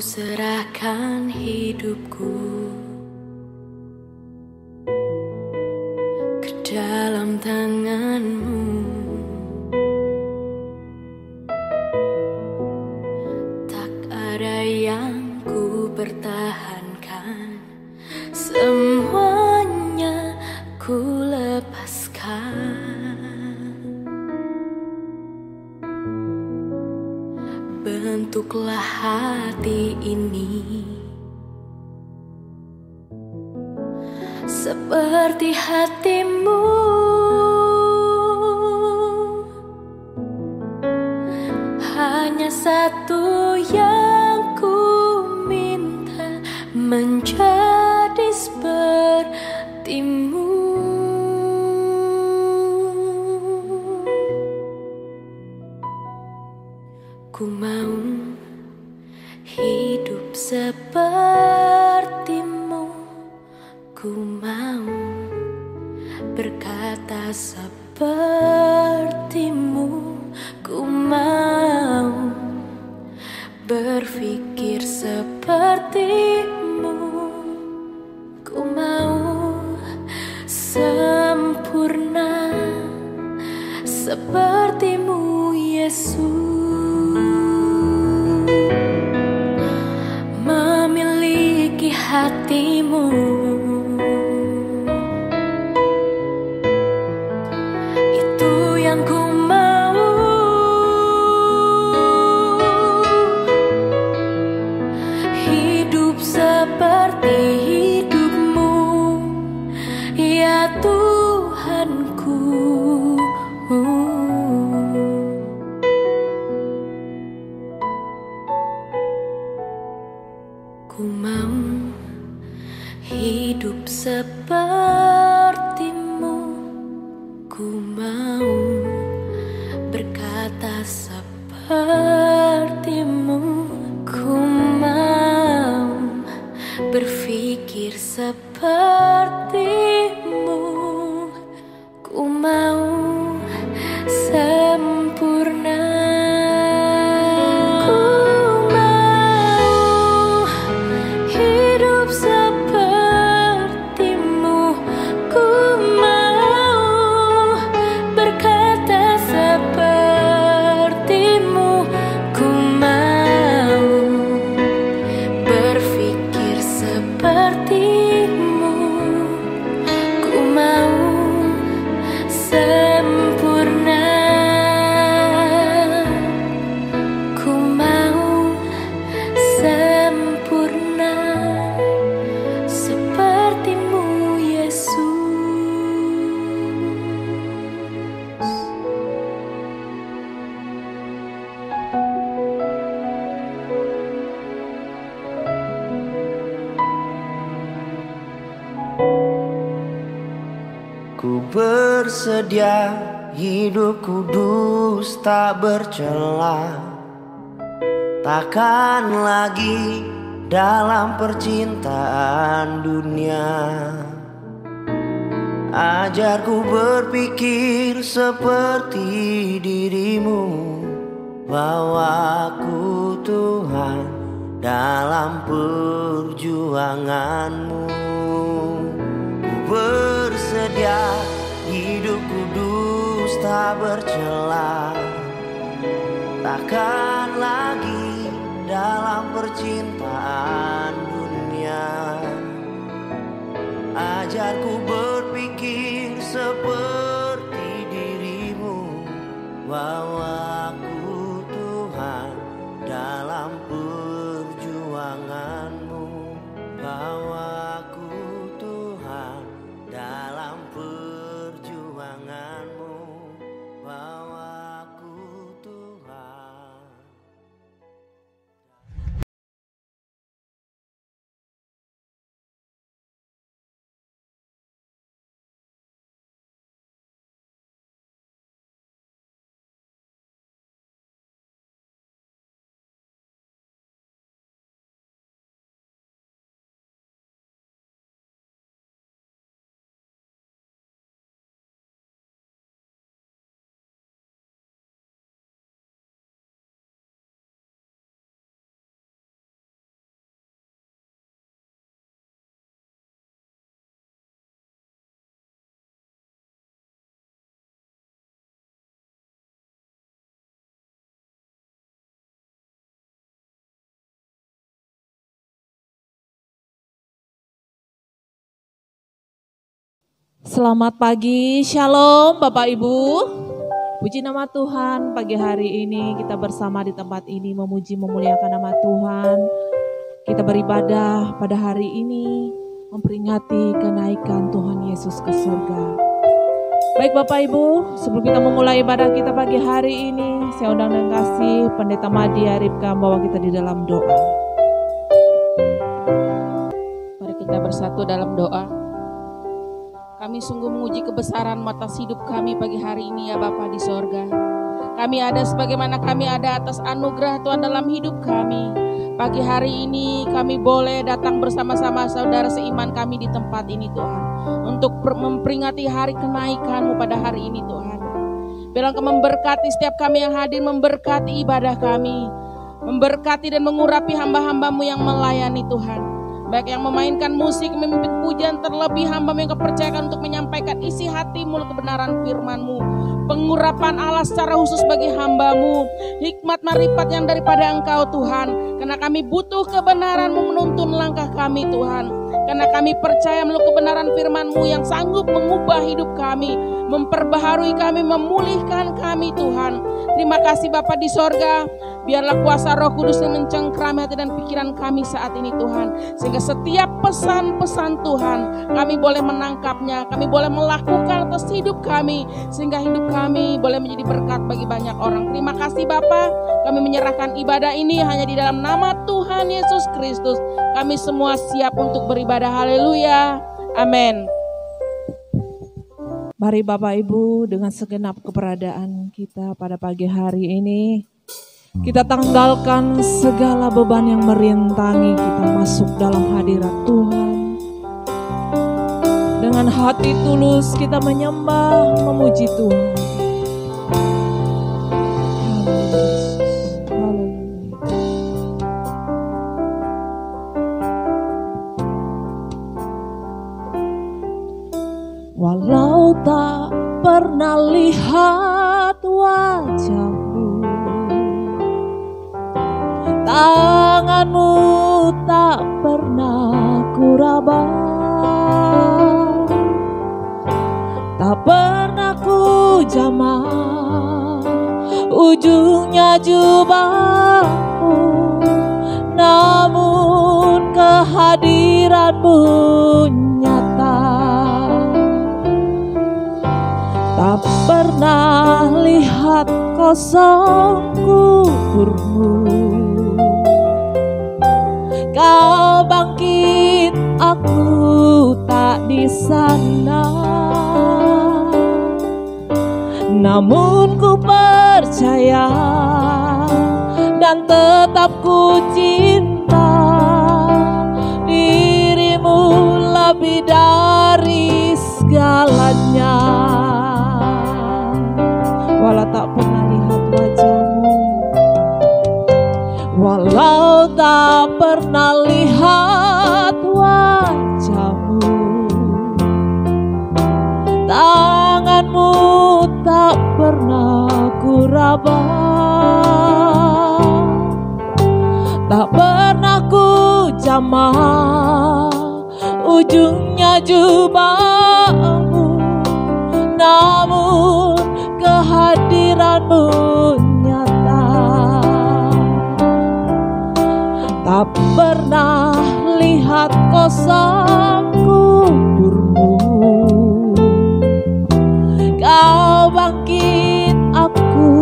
serahkan hidupku ke dalam tangan-Mu. Tak ada yang ku pertahankan, semuanya ku lepaskan. Bentuklah hati ini seperti hati-Mu. Hanya satu yang ku minta, menjadi seperti-Mu. Ku mau hidup seperti-Mu. Ku mau berkata seperti-Mu. Ku mau berpikir seperti-Mu. Ku mau sempurna seperti-Mu, Yesus. Memiliki hati-Mu, itu yang ku mau. Hidup seperti hidup-Mu, ya Tuhanku. Ku mau hidup seperti-Mu. Ku mau berkata seperti-Mu. Ku mau berpikir seperti-Mu. Ku mau sempurna. Ku mau hidup seperti-Mu. Ku mau berkata seperti-Mu. Ku mau berpikir seperti-Mu. Ku mau sempurna. Ku mau sempurna seperti-Mu, Yesus. Ku bersedia hidup kudus tak bercela, takkan lagi dalam percintaan dunia. Ajarku berpikir seperti diri-Mu, bawaku Tuhan dalam perjuangan-Mu. Ku bersedia hidup kudus tak bercela, takkan lagi dalam percintaan dunia. Ajarku berpikir seperti diri-Mu, bawaku Tuhan dalam perjuangan-Mu. Bawaku Tuhan dalam perjuangan-Mu. Bawaku Tuhan. Selamat pagi, shalom Bapak Ibu. Puji nama Tuhan, pagi hari ini kita bersama di tempat ini memuji memuliakan nama Tuhan. Kita beribadah pada hari ini memperingati kenaikan Tuhan Yesus ke surga. Baik Bapak Ibu, sebelum kita memulai ibadah kita pagi hari ini, saya undang dan kasih Pendeta Madia Ripka membawa kita di dalam doa. Mari kita bersatu dalam doa. Kami sungguh menguji kebesaran atas hidup kami pagi hari ini ya Bapa di sorga. Kami ada sebagaimana kami ada atas anugerah Tuhan dalam hidup kami. Pagi hari ini kami boleh datang bersama-sama saudara seiman kami di tempat ini Tuhan. Untuk memperingati hari kenaikan-Mu pada hari ini Tuhan. Biarlah Engkau memberkati setiap kami yang hadir, memberkati ibadah kami. Memberkati dan mengurapi hamba-hamba-Mu yang melayani Tuhan. Baik yang memainkan musik, memimpin pujian, terlebih hamba yang kepercayakan untuk menyampaikan isi hati-Mu, kebenaran firman-Mu. Pengurapan Allah secara khusus bagi hamba-Mu. Hikmat marifat yang daripada Engkau Tuhan. Karena kami butuh kebenaran-Mu menuntun langkah kami Tuhan. Karena kami percaya melalui kebenaran firman-Mu yang sanggup mengubah hidup kami. Memperbaharui kami, memulihkan kami Tuhan. Terima kasih Bapa di sorga. Biarlah kuasa Roh Kudus yang mencengkrami hati dan pikiran kami saat ini Tuhan. Sehingga setiap pesan-pesan Tuhan kami boleh menangkapnya, kami boleh melakukan atas hidup kami. Sehingga hidup kami boleh menjadi berkat bagi banyak orang. Terima kasih Bapa. Kami menyerahkan ibadah ini hanya di dalam nama Tuhan Yesus Kristus. Kami semua siap untuk beribadah. Haleluya. Amin. Mari Bapak Ibu dengan segenap keberadaan kita pada pagi hari ini, kita tanggalkan segala beban yang merintangi kita masuk dalam hadirat Tuhan. Dengan hati tulus kita menyembah, memuji Tuhan. Walau tak pernah lihat wajah-Mu, tangan-Mu tak pernah kuraba, tak pernah ku jamah ujungnya jubah-Mu, namun kehadiran-Mu nyata. Tak pernah lihat kosong kubur-Mu, Kau bangkit, aku tak di sana. Namun ku percaya dan tetap ku cinta diri-Mu lebih dari segalanya. Walau tak pernah lihat wajah-Mu, walau tak pernah lihat wajah-Mu, tangan-Mu tak pernah ku raba, tak pernah ku jamah ujungnya jubah-Mu, namun kehadiran-Mu nyata. Tak pernah lihat kosong kubur-Mu, Kau bangkit, aku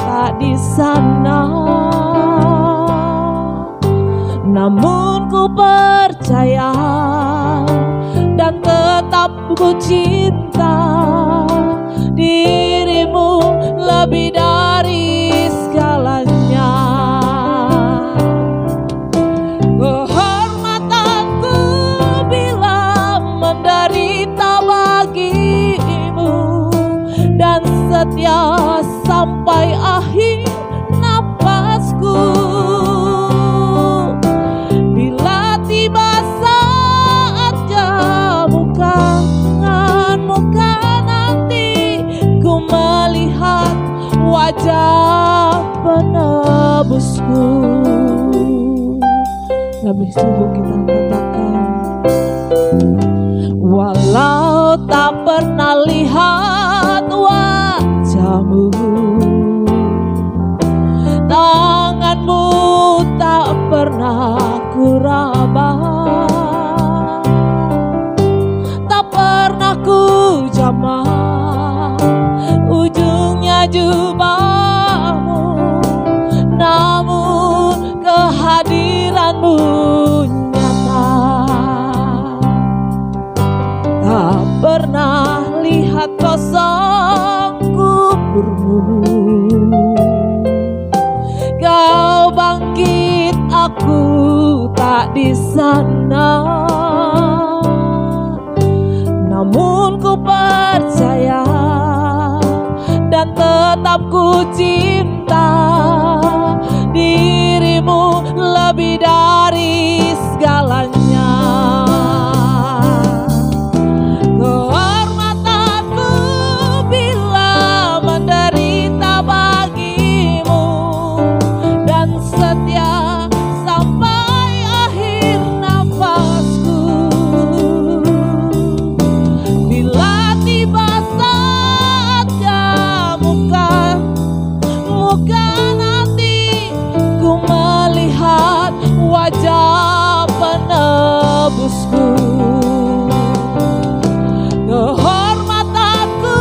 tak di sana. Namun ku percaya dan tetap ku cinta diri-Mu lebih dari segalanya. Kehormatanku bila menderita bagi-Mu, dan setia sampai akhir napasku. Bila tiba saatnya muka nanti ku melihat wajah penebusku. Lebih sungguh kita katakan, walau tak pernah lihat wajahmu, tanganmu tak pernah ku raba, tak pernah ku jamah ujungnya jubahmu, namun kehadiranmu nyata. Tak pernah lihat kosong kuburmu, kau bangkit aku tak di sana, namun ku percaya dan tetap ku cinta dirimu lebih dari segalanya. Kehormatanku bila menderita bagimu, dan setia sampai akhir nafasku. Bila tiba saatnya muka nanti ku melihat wajah penebusku. Kehormatanku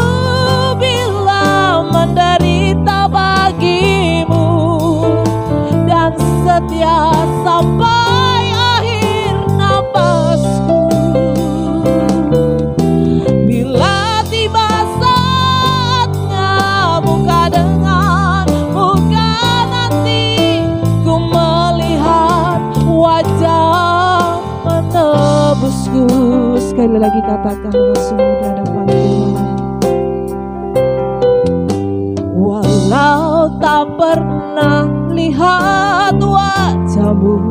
bila menderita bagimu, dan setia sampai akhir nafasku. Bila tiba saatnya muka dengan muka nanti ku melihat wajah menebusku. Sekali lagi katakan dengan sungguh di hadapan Tuhan. Walau tak pernah lihat wajahmu,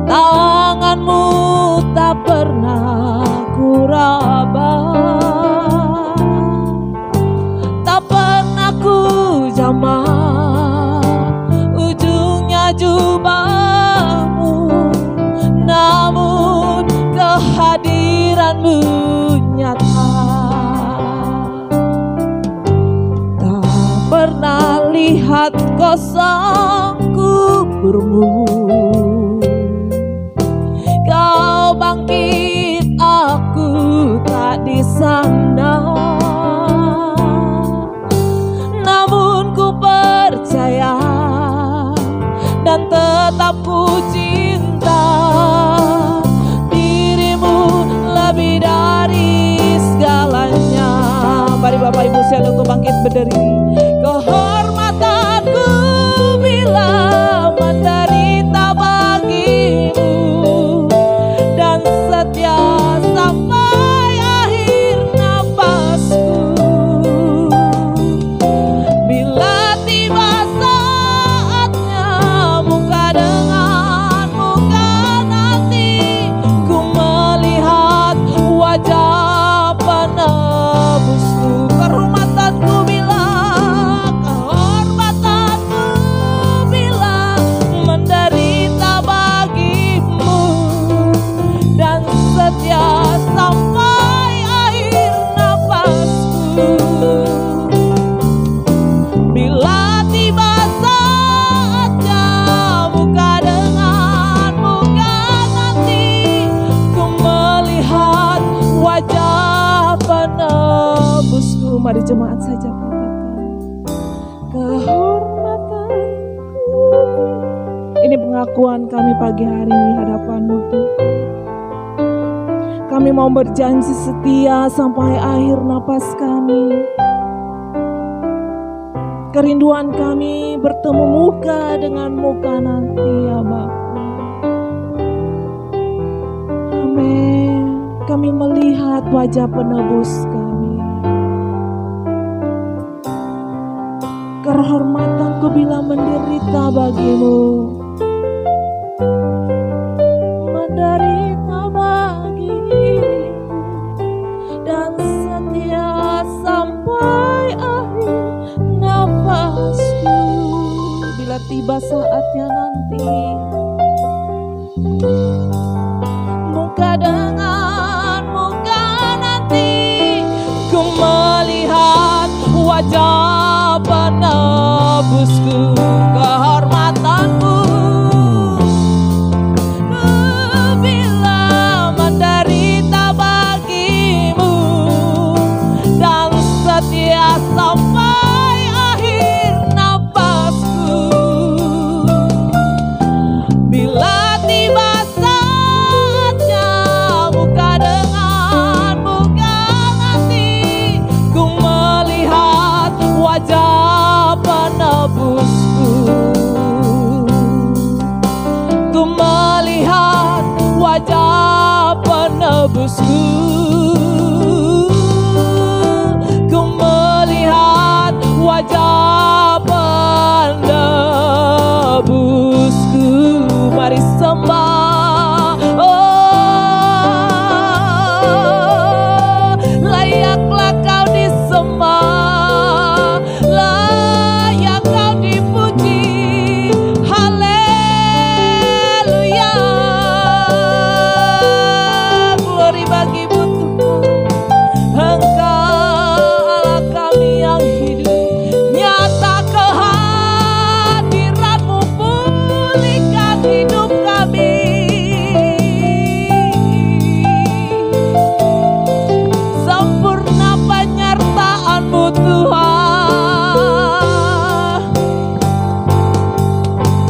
tanganmu tak pernah ku raba, tak pernah ku jamah ujungnya jubahmu, namun kehadiranmu nyata. Tak pernah lihat kosong kuburmu, kau bangkit aku tak di sana, namun ku percaya dan tetap ku cinta dirimu lebih dari segalanya. Mari Bapak Ibu sekalian untuk bangkit berdiri. Kehormatanku bila menderita bagimu, dan setia sampai akhir nafasku. Bila tiba saatnya muka dengan muka nanti ku melihat wajah penebusku. Kehormatanku bila menderita bagimu, dan setia sampai akhir nafasku. Bila tiba saatnya muka dengan muka nanti ku melihat wajah penebusku. Mari jemaat saja katakan kehormatanku. Ini pengakuan kami pagi hari ini hadapan-Mu Tuhan. Kami mau berjanji setia sampai akhir napas kami. Kerinduan kami bertemu muka dengan muka nanti ya Bapa. Amin. Kami melihat wajah penebus kami. Kehormatanku bila menderita bagimu, menderita bagimu, dan setia sampai akhir nafasku. Bila tiba saatnya nanti muka dengan penebusku, kehormatanmu. Bila menderita bagimu dan setia sampai akhir nafasku. Bila tiba saatnya muka dengan muka nanti, ku melihat wajah penebusku. Ku melihat wajah penebusku. Ku melihat wajah penebusku. Mari sembah, oh, layaklah kau disembah, layak kau dipuji. Haleluya, glory bagimu Tuhan. Engkau Allah kami yang hidup, nyata kehadiranmu pulihkan hidup kami. Sempurna penyertaan-Mu Tuhan.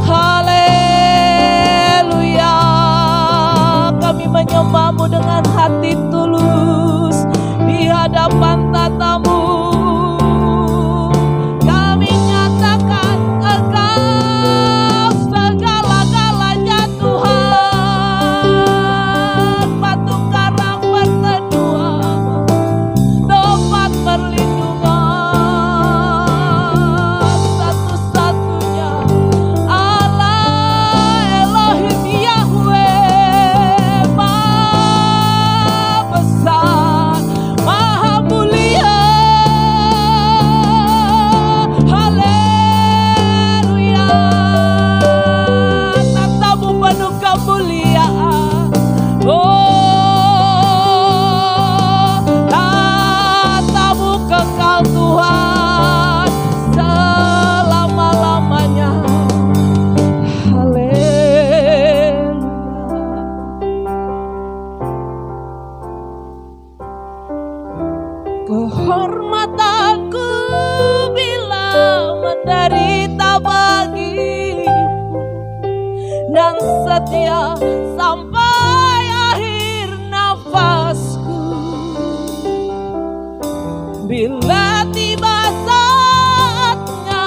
Haleluya, kami menyembah-Mu dengan hati tulus di hadapan tata-Mu. Kami nyatakan Engkau segala-galanya Tuhan. Batu karang berteduh, tempat perlindungan, satu-satunya Allah Elohim Yahweh, Maha besar, Maha mulia. Haleluya, tata-Mu penuh kemuliaan. Oh, tata-Mu kekal Tuhan selama-lamanya. Haleluya. Kehormatanku bila menderita bagimu dan setia sampai akhir nafasku. Bila tiba saatnya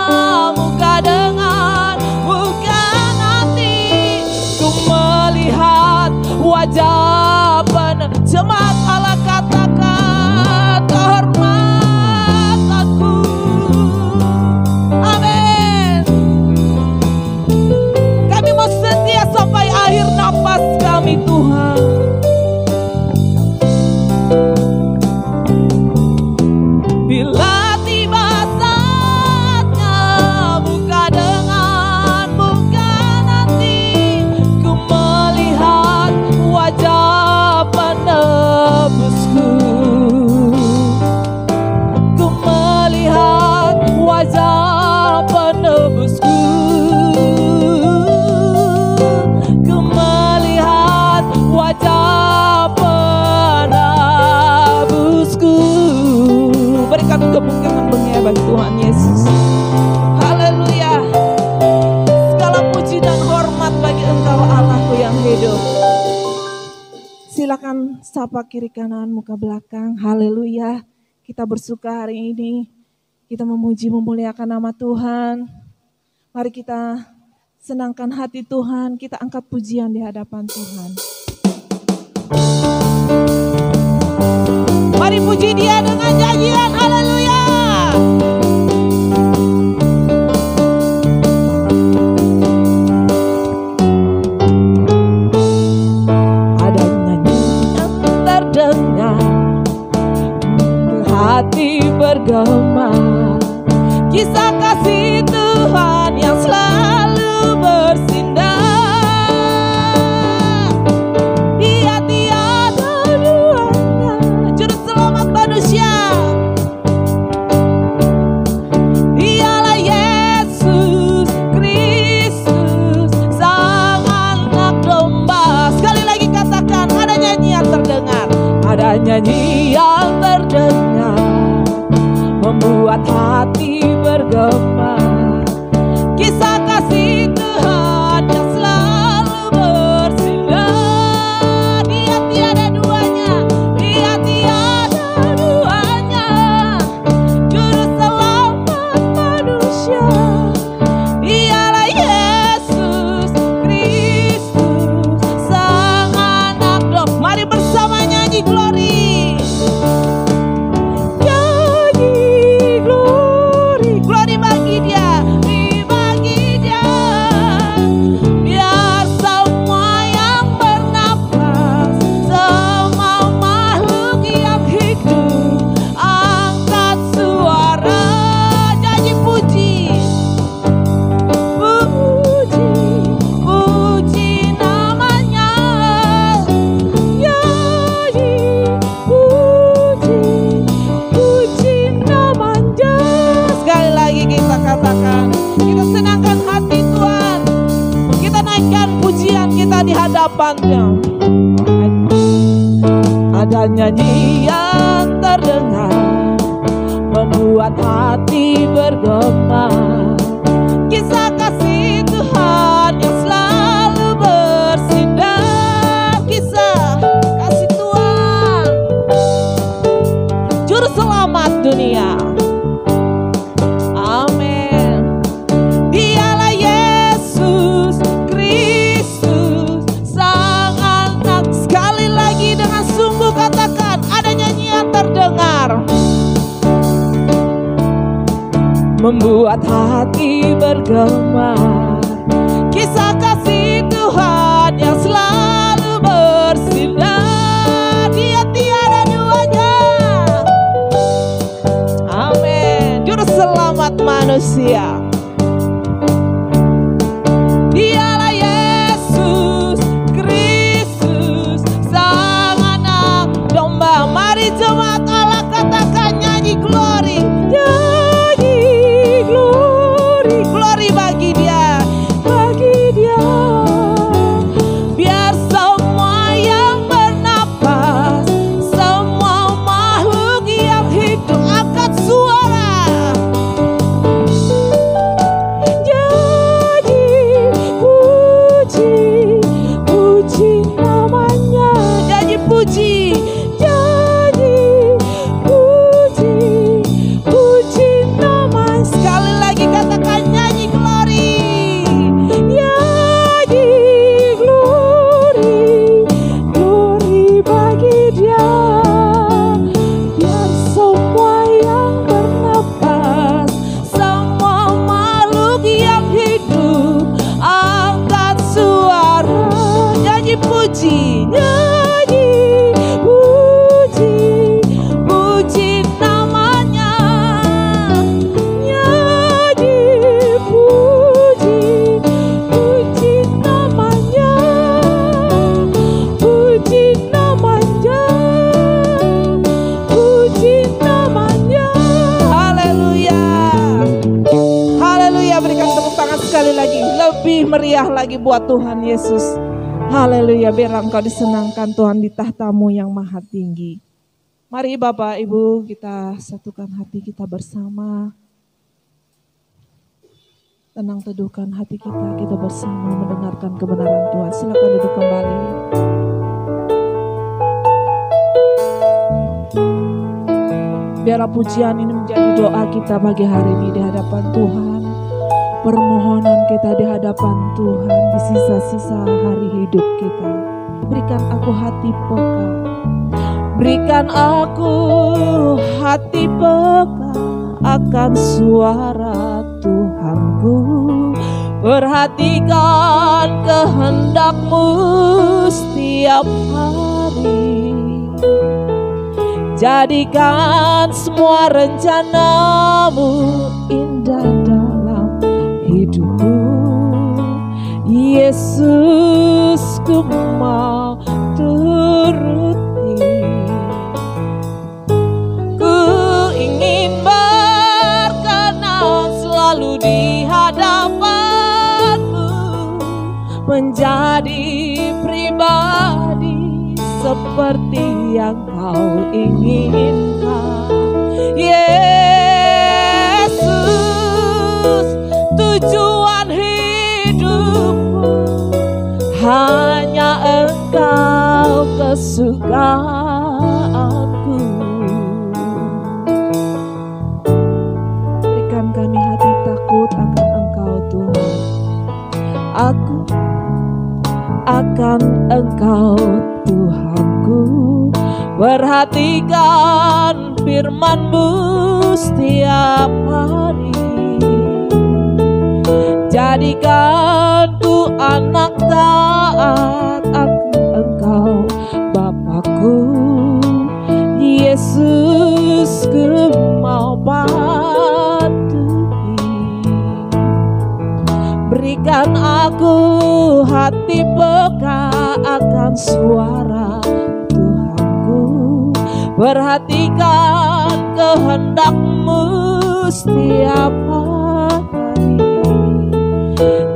muka dengan muka nanti, ku melihat wajah jemaat Allah, katakan kehormatanku. Amin. Kami mau setia sampai akhir nafas kami Tuhan. Bila tiba saatnya muka dengan muka nanti, ku melihat wajah penebusku. Ku melihat wajah penebusku. Ku melihat wajah penebusku. Berikan kemuliaan bagi Tuhan Yesus. Haleluya. Segala puji dan hormat bagi Engkau Allahku yang hidup. Silakan sapa kiri kanan muka belakang. Haleluya. Kita bersuka hari ini. Kita memuji memuliakan nama Tuhan. Mari kita senangkan hati Tuhan. Kita angkat pujian di hadapan Tuhan. Mari puji Dia dengan nyanyian haleluya. Ada nyanyian terdengar, hati bergema, kisah kasih Tuhan yang selalu bersinar. Dia tiada duanya, juru selamat manusia. Dialah Yesus Ada nyanyi yang terdengar, membuat hati bergema. Kisah kasih Tuhan yang selalu bersinar. Dia tiada duanya, dia tiada duanya. Juru selamat manusia, dialah Yesus Kristus, Sang Anak Domba. Mari bersama nyanyi glory. Nyanyi glory, glory bagi Dia, bagi Dia. Biar semua yang bernapas, semua makhluk yang hidup, angkat suara nyanyi puji. Puji, puji namanya. Nyanyi, puji, puji namanya. Sekali lagi kita katakan, kita senangkan hati Tuhan. Kita naikkan pujian kita di hadapan-Nya. Ada nyanyi yang terdengar, membuat hati bergema. Kisah kasih Tuhan yang selalu bersinar. Kisah kasih Tuhan, Juru Selamat dunia. Amin. Dialah Yesus Kristus, Sang Anak. Sekali lagi dengan sungguh katakan, ada nyanyian terdengar, membuat hati bergema. Kisah kasih Tuhan yang selalu bersinar. Dia tiada duanya. Amin. Juru selamat manusia, dialah Yesus Kristus, Sang Anak Domba. Mari jemaat Allah katakan nyanyi glory. Nyanyi glory, glory bagi Dia, bagi Dia. Biar semua yang bernapas, semua makhluk yang hidup, angkat suara. Nyanyi puji, puji namanya. Nyanyi puji, nyanyi puji, puji namanya. Sekali lagi katakan nyanyi glory. Nyanyi glory, glory bagi Dia. Biar semua yang bernapas, semua makhluk yang hidup, angkat suara. Nyanyi puji, nyanyi puji, puji namanya. Nyanyi puji, puji namanya. Puji namanya, puji namanya. Haleluya, haleluya. Berikan tepuk tangan sekali lagi, lebih meriah lagi buat Tuhan Yesus. Haleluya, biar Engkau disenangkan Tuhan di tahta-Mu yang maha tinggi. Mari Bapak Ibu, kita satukan hati kita bersama. Tenang, teduhkan hati kita bersama mendengarkan kebenaran Tuhan. Silakan duduk kembali. Biarlah pujian ini menjadi doa kita pagi hari ini di hadapan Tuhan. Permohonan kita di hadapan Tuhan di sisa-sisa hari hidup kita. Berikan aku hati peka, berikan aku hati peka akan suara Tuhanku. Perhatikan kehendak-Mu setiap hari. Jadikan semua rencana-Mu indah dalam hidupku. Yesus, ku mau turuti. Ku ingin berkenan selalu di hadapan-Mu, menjadi pribadi seperti yang yang kau inginkan. Yesus, tujuan hidupku hanya Engkau kesukaanku. Berikan kami hati takut akan Engkau Tuhan. Aku akan Engkau Tuhanku, perhatikan firman-Mu setiap hari. Jadikan ku anak taat akan Engkau Bapakku. Yesus, ku mau patuhi. Berikan aku hati peka akan suara Tuhanku, perhatikan kehendak-Mu setiap hari.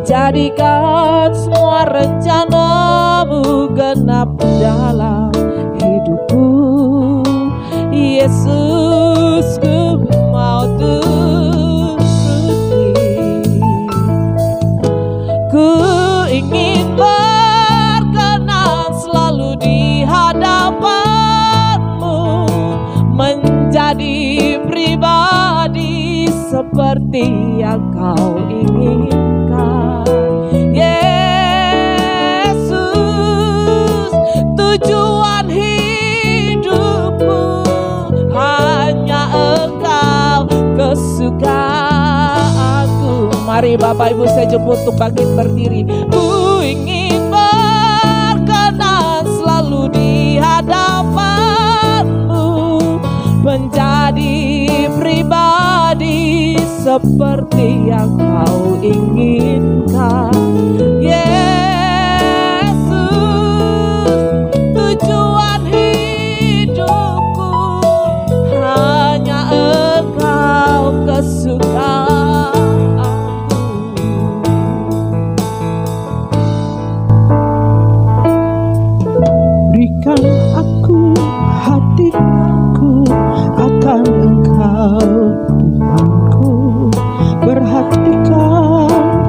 Jadikan semua rencana-Mu genap dalam hidupku. Yesus, ku mau turuti. Ku ingin berkenan selalu di hadapan-Mu, menjadi pribadi seperti yang Kau inginkan. Yesus, tujuan hidupku hanya Engkau kesukaanku. Mari Bapak Ibu saya jemput untuk bangkit berdiri. Ku ingin berkenan selalu di hadapan-Mu, menjadi pribadi seperti yang Kau inginkan. Yesus, tujuan hidupku hanya Engkau kesukaanku. Berikan aku hatiku akan Engkau Tuhanku, perhatikan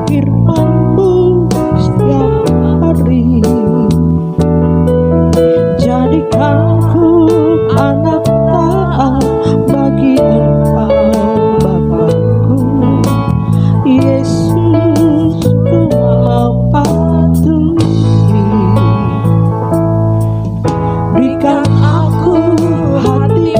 firman-Mu setiap hari. Jadikan ku anak taat bagi Engkau Bapakku. Yesus, ku mau patuhi. Berikan aku hati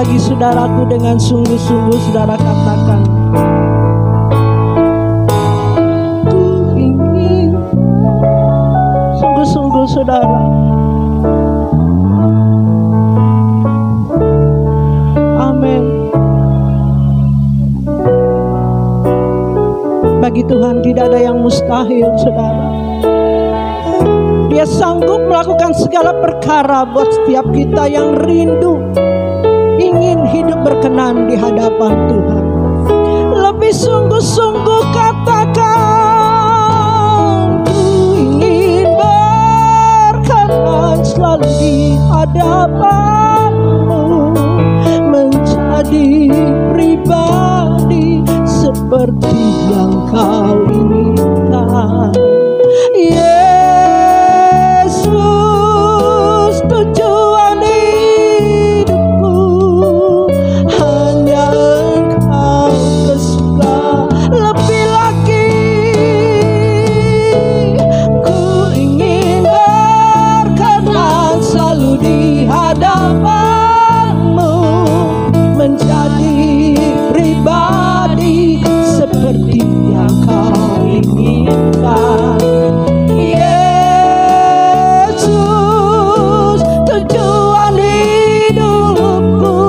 bagi saudaraku dengan sungguh-sungguh saudara katakan. Ku ingin sungguh-sungguh saudara. Amin. Bagi Tuhan tidak ada yang mustahil saudara. Dia sanggup melakukan segala perkara buat setiap kita yang rindu ingin hidup berkenan di hadapan Tuhan. Lebih sungguh-sungguh katakan, ku ingin berkenan selalu di hadapan-Mu, menjadi pribadi seperti yang Kau inginkan. Yesus, tujuan hidupku hanya Engkau kesuka. Lebih lagi ku ingin berkenan selalu di hadapan-Mu, menjadi pribadi seperti yang Kau inginkan. Yesus, tujuan hidupku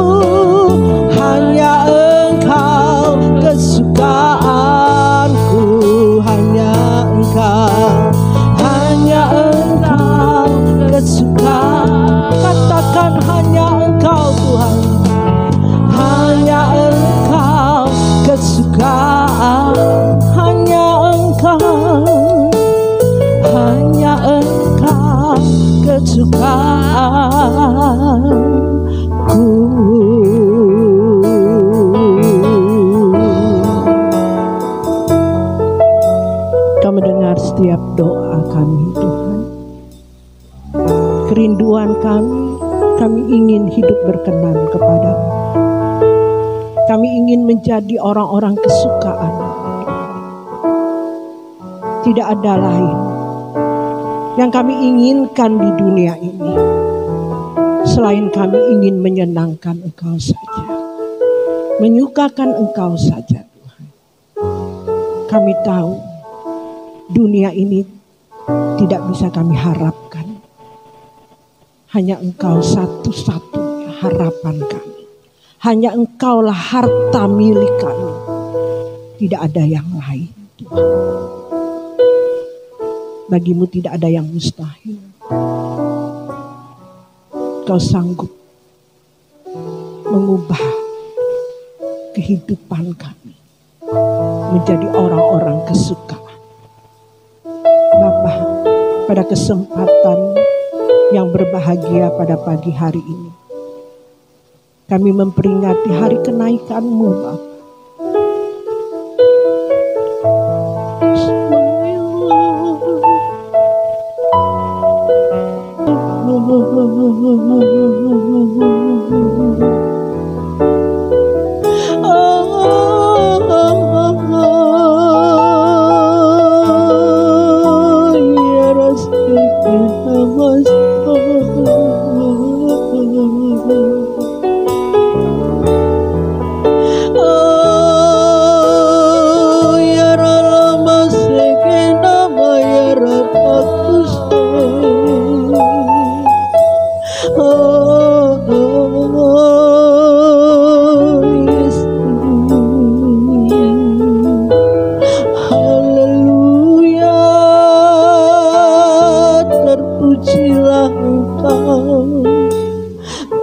hanya Engkau kesukaanku, hanya Engkau kesukaan. Katakan hanya Engkau Tuhan, hanya Engkau kesukaan, hanya Engkau kesukaanku. Kau mendengar setiap doa kami Tuhan. Kerinduan kami ingin hidup berkenan kepadamu. Kami ingin menjadi orang-orang kesukaan. Tidak ada lain yang kami inginkan di dunia ini selain kami ingin menyenangkan Engkau saja, menyukakan Engkau saja Tuhan. Kami tahu dunia ini tidak bisa kami harapkan. Hanya Engkau satu-satunya harapan kami. Hanya Engkaulah harta milik kami. Tidak ada yang lain Tuhan. Bagimu tidak ada yang mustahil. Kau sanggup mengubah kehidupan kami menjadi orang-orang kesukaan. Bapa, pada kesempatan yang berbahagia pada pagi hari ini, kami memperingati hari kenaikan-Mu Bapa.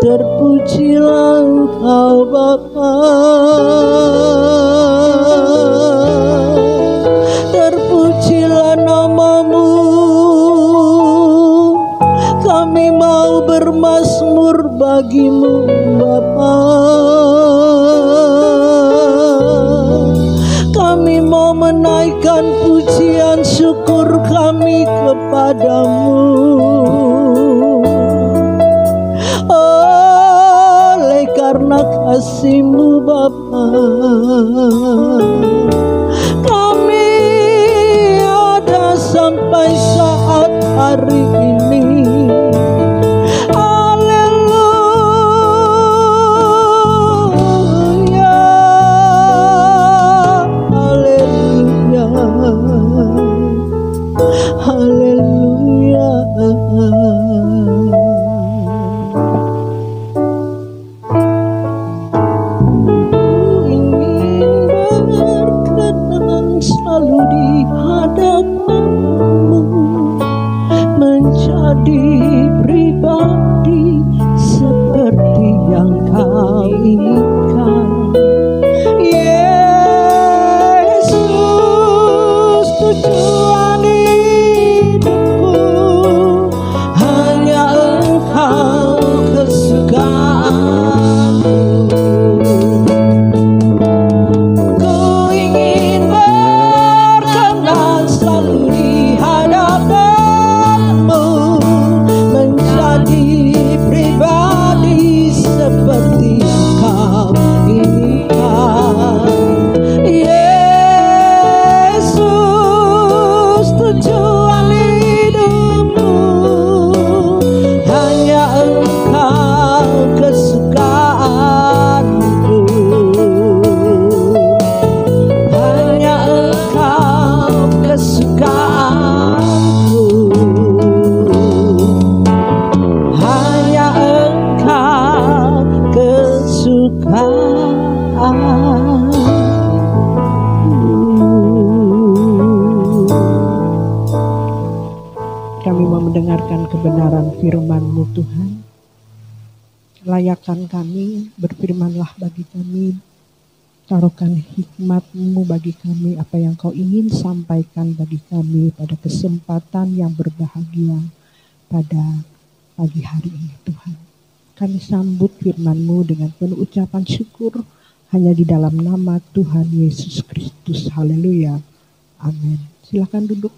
Terpujilah Engkau Bapa, terpujilah nama-Mu. Kami mau bermazmur bagi-Mu Bapa. Kami mau menaikkan pujian syukur kami kepadamu. Karena kasih-Mu Bapa, kami ada sampai saat hari ini. Haleluya. mendengarkan kebenaran firman-Mu Tuhan. Layakan kami, berfirmanlah bagi kami, taruhkan hikmat-Mu bagi kami, apa yang Kau ingin sampaikan bagi kami pada kesempatan yang berbahagia pada pagi hari ini Tuhan. Kami sambut firman-Mu dengan penuh ucapan syukur hanya di dalam nama Tuhan Yesus Kristus. Haleluya. Amin. Silakan duduk.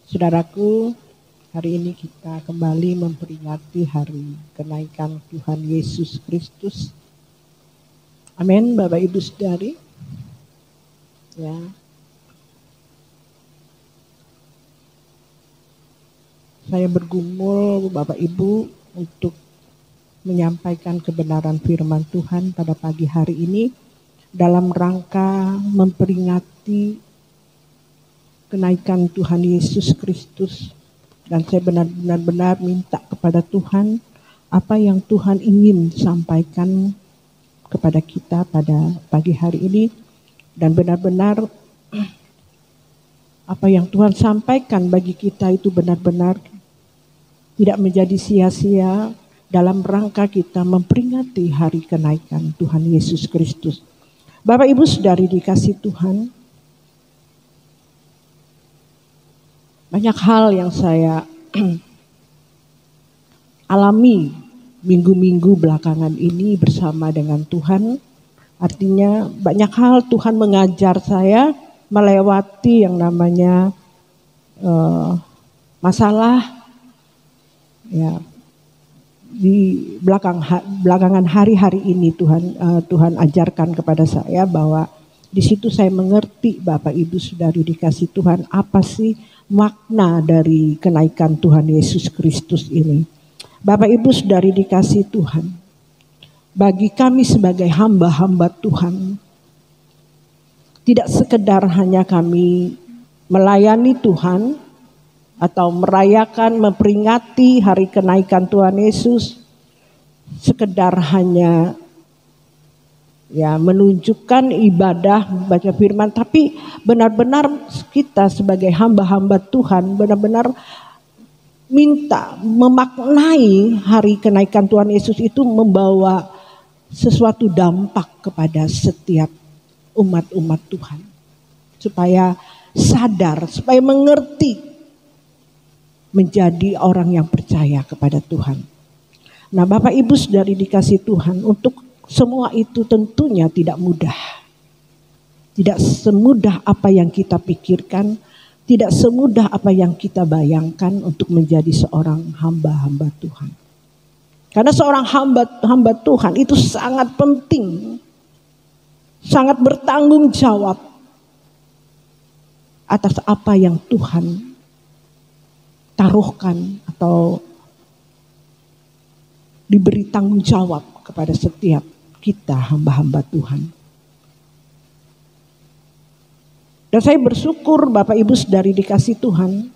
Saudaraku, hari ini kita kembali memperingati hari kenaikan Tuhan Yesus Kristus. Amin, Bapak Ibu Saudari. Ya. Saya bergumul Bapak Ibu untuk menyampaikan kebenaran firman Tuhan pada pagi hari ini dalam rangka memperingati kenaikan Tuhan Yesus Kristus. Dan saya benar-benar minta kepada Tuhan apa yang Tuhan ingin sampaikan kepada kita pada pagi hari ini. Dan benar-benar apa yang Tuhan sampaikan bagi kita itu benar-benar tidak menjadi sia-sia dalam rangka kita memperingati hari kenaikan Tuhan Yesus Kristus. Bapak Ibu Saudari dikasih Tuhan, banyak hal yang saya alami minggu-minggu belakangan ini bersama dengan Tuhan. Artinya banyak hal Tuhan mengajar saya melewati yang namanya masalah ya di belakangan hari-hari ini Tuhan ajarkan kepada saya bahwa di situ saya mengerti Bapak Ibu Saudari dikasih Tuhan apa sih makna dari kenaikan Tuhan Yesus Kristus ini. Bapak Ibu Saudari dikasih Tuhan, bagi kami sebagai hamba-hamba Tuhan, tidak sekedar hanya kami melayani Tuhan atau merayakan, memperingati hari kenaikan Tuhan Yesus, sekedar hanya ya menunjukkan ibadah baca firman, tapi benar-benar kita sebagai hamba-hamba Tuhan benar-benar minta memaknai hari kenaikan Tuhan Yesus itu membawa sesuatu dampak kepada setiap umat-umat Tuhan, supaya sadar, supaya mengerti, menjadi orang yang percaya kepada Tuhan. Nah, Bapak Ibu Saudari dikasih Tuhan, untuk semua itu tentunya tidak mudah. Tidak semudah apa yang kita pikirkan, tidak semudah apa yang kita bayangkan untuk menjadi seorang hamba-hamba Tuhan. Karena seorang hamba Tuhan itu sangat penting, sangat bertanggung jawab atas apa yang Tuhan taruhkan atau diberi tanggung jawab kepada setiap kita hamba-hamba Tuhan. Dan saya bersyukur Bapak Ibu Saudari dikasih Tuhan,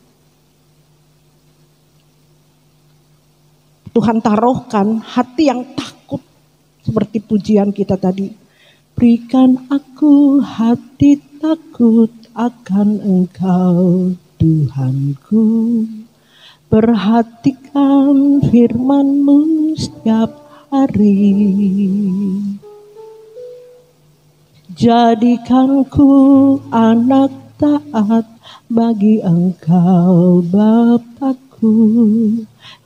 Tuhan taruhkan hati yang takut seperti pujian kita tadi. Berikan aku hati takut akan Engkau Tuhanku. Perhatikan firman-Mu setiap hari. Jadikanku anak taat bagi Engkau Bapakku.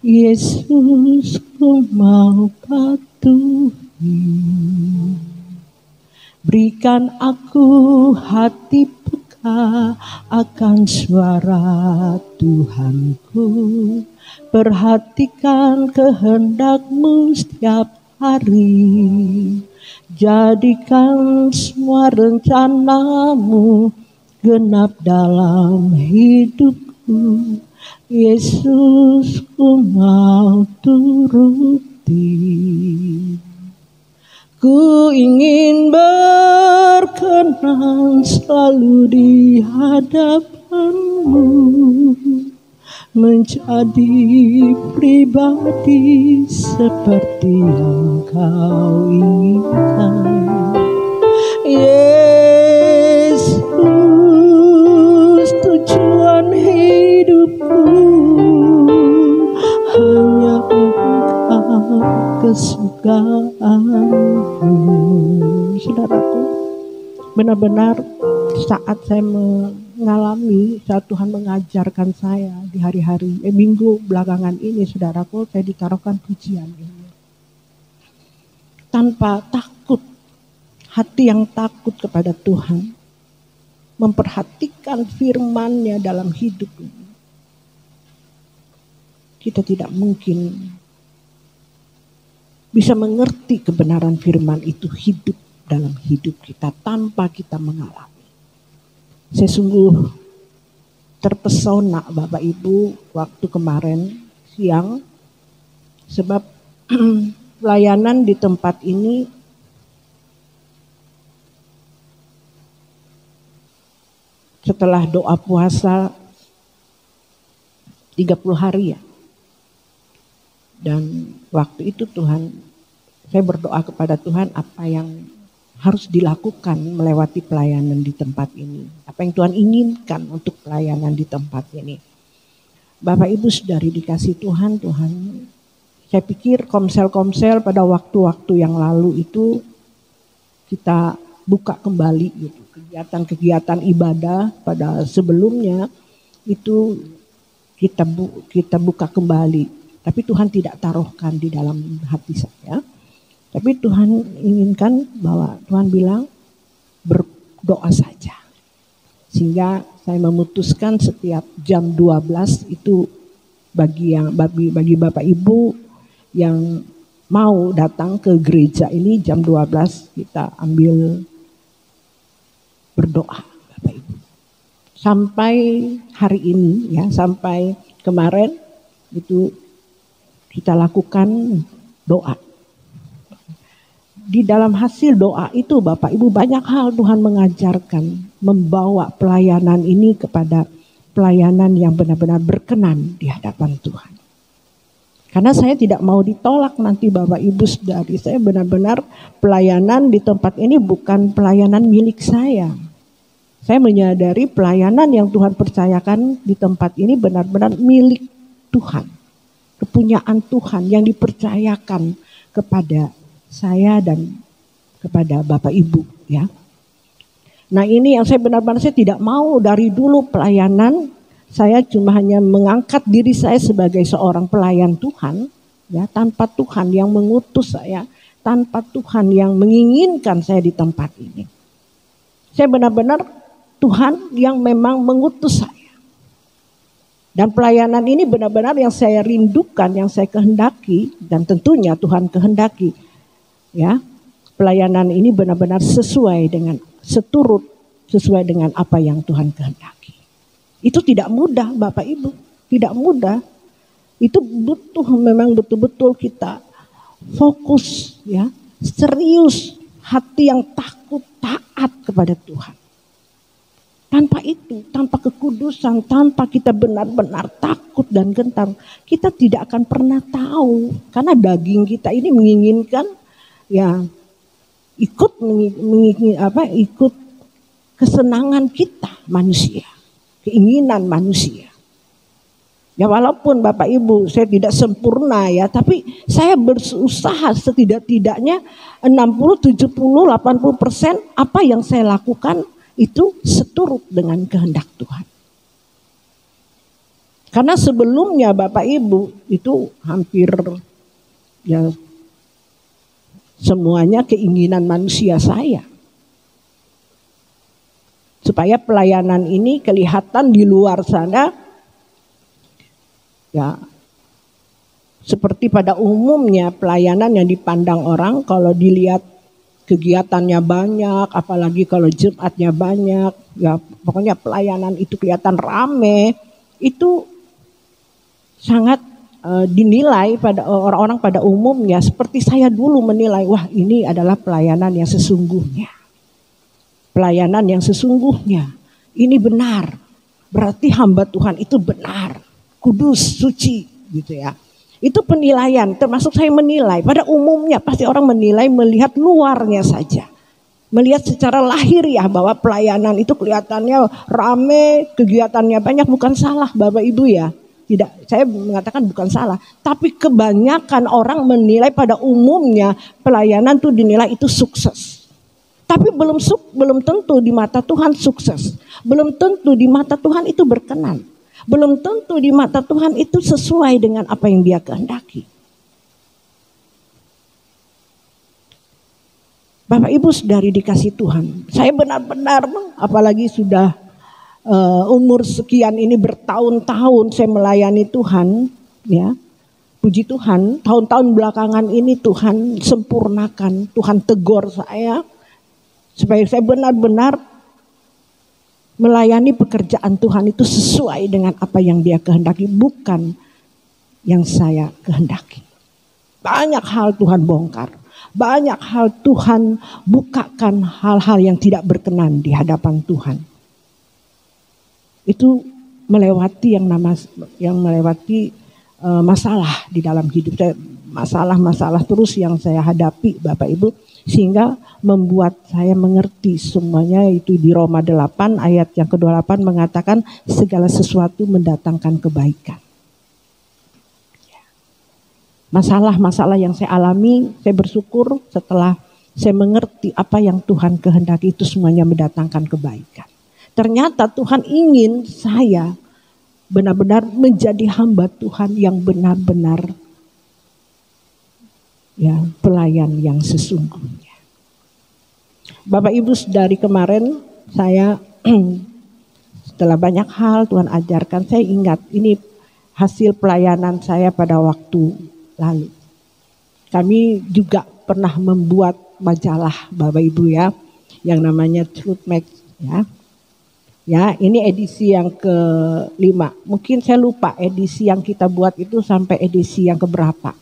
Yesus, ku mau patuhi. Berikan aku hati peka akan suara Tuhanku. Perhatikan kehendak-Mu setiap hari. Jadikan semua rencana-Mu genap dalam hidupku. Yesus, ku mau turuti. Ku ingin berkenan selalu di hadapan-Mu, menjadi pribadi seperti yang Kau inginkan. Yesus, kesukaanmu. Saudaraku, benar-benar saat saya mengalami, saat Tuhan mengajarkan saya di hari-hari minggu belakangan ini, saudaraku, saya ditaruhkan pujian ini. Tanpa takut, hati yang takut kepada Tuhan, memperhatikan firman-Nya dalam hidup ini, kita tidak mungkin bisa mengerti kebenaran firman itu hidup dalam hidup kita tanpa kita mengalami. Saya sungguh terpesona Bapak Ibu waktu kemarin siang, sebab pelayanan di tempat ini setelah doa puasa 30 hari ya. Dan waktu itu saya berdoa kepada Tuhan apa yang harus dilakukan melewati pelayanan di tempat ini. Apa yang Tuhan inginkan untuk pelayanan di tempat ini. Bapak Ibu saudari dikasih Tuhan, saya pikir komsel-komsel pada waktu-waktu yang lalu itu kita buka kembali gitu. Kegiatan-kegiatan ibadah pada sebelumnya itu kita buka kembali. Tapi Tuhan tidak taruhkan di dalam hati saya. Tapi Tuhan inginkan bahwa Tuhan bilang berdoa saja. Sehingga saya memutuskan setiap jam 12 itu bagi Bapak Ibu yang mau datang ke gereja ini jam 12 kita ambil berdoa Bapak Ibu. Sampai hari ini ya, sampai kemarin itu kita lakukan doa. Di dalam hasil doa itu Bapak Ibu banyak hal Tuhan mengajarkan. Membawa pelayanan ini kepada pelayanan yang benar-benar berkenan di hadapan Tuhan. Karena saya tidak mau ditolak nanti Bapak Ibu saudari. Saya benar-benar pelayanan di tempat ini bukan pelayanan milik saya. Saya menyadari pelayanan yang Tuhan percayakan di tempat ini benar-benar milik Tuhan. Kepunyaan Tuhan yang dipercayakan kepada saya dan kepada Bapak Ibu ya. Nah ini yang saya benar-benar saya tidak mau dari dulu pelayanan. Saya cuma hanya mengangkat diri saya sebagai seorang pelayan Tuhan ya, tanpa Tuhan yang mengutus saya, tanpa Tuhan yang menginginkan saya di tempat ini. Saya benar-benar Tuhan yang memang mengutus saya. Dan pelayanan ini benar-benar yang saya rindukan, yang saya kehendaki, dan tentunya Tuhan kehendaki. Ya, pelayanan ini benar-benar sesuai dengan sesuai dengan apa yang Tuhan kehendaki. Itu tidak mudah Bapak Ibu, tidak mudah. Itu memang betul-betul kita fokus ya, serius, hati yang takut, taat kepada Tuhan. Tanpa itu, tanpa kekudusan, tanpa kita benar-benar takut dan gentar, kita tidak akan pernah tahu. Karena daging kita ini menginginkan ya ikut kesenangan kita manusia, keinginan manusia. Ya walaupun Bapak Ibu saya tidak sempurna ya, tapi saya berusaha setidak-tidaknya 60, 70, 80% apa yang saya lakukan itu seturut dengan kehendak Tuhan. Karena sebelumnya Bapak Ibu itu hampir ya semuanya keinginan manusia saya. Supaya pelayanan ini kelihatan di luar sana ya seperti pada umumnya pelayanan yang dipandang orang kalau dilihat kegiatannya banyak, apalagi kalau Jumatnya banyak, ya pokoknya pelayanan itu kelihatan rame, itu sangat dinilai pada orang-orang pada umumnya seperti saya dulu menilai, wah ini adalah pelayanan yang sesungguhnya. Pelayanan yang sesungguhnya, ini benar, berarti hamba Tuhan itu benar, kudus, suci gitu ya. Itu penilaian, termasuk saya menilai. Pada umumnya pasti orang menilai melihat luarnya saja. Melihat secara lahiriah bahwa pelayanan itu kelihatannya rame, kegiatannya banyak, bukan salah Bapak Ibu ya. Tidak, saya mengatakan bukan salah, tapi kebanyakan orang menilai pada umumnya pelayanan tuh dinilai itu sukses. Tapi belum tentu di mata Tuhan sukses. Belum tentu di mata Tuhan itu berkenan. Belum tentu di mata Tuhan itu sesuai dengan apa yang Dia kehendaki. Bapak Ibu saudari dikasih Tuhan, saya benar-benar apalagi sudah umur sekian ini bertahun-tahun saya melayani Tuhan, ya. Puji Tuhan, tahun-tahun belakangan ini Tuhan sempurnakan, Tuhan tegur saya supaya saya benar-benar melayani pekerjaan Tuhan itu sesuai dengan apa yang Dia kehendaki, bukan yang saya kehendaki. Banyak hal Tuhan bongkar. Banyak hal Tuhan bukakan, hal-hal yang tidak berkenan di hadapan Tuhan. Itu melewati masalah di dalam hidup saya. Masalah-masalah terus yang saya hadapi Bapak Ibu. Sehingga membuat saya mengerti semuanya. Itu di Roma 8 ayat yang ke-28 mengatakan segala sesuatu mendatangkan kebaikan. Masalah-masalah yang saya alami, saya bersyukur setelah saya mengerti apa yang Tuhan kehendaki itu semuanya mendatangkan kebaikan. Ternyata Tuhan ingin saya benar-benar menjadi hamba Tuhan yang benar-benar ya pelayan yang sesungguhnya. Bapak Ibu dari kemarin saya setelah banyak hal Tuhan ajarkan, saya ingat ini hasil pelayanan saya pada waktu lalu. Kami juga pernah membuat majalah Bapak Ibu ya, yang namanya Truth Max ya. Ya, ini edisi yang ke-5. Mungkin saya lupa edisi yang kita buat itu sampai edisi yang keberapa.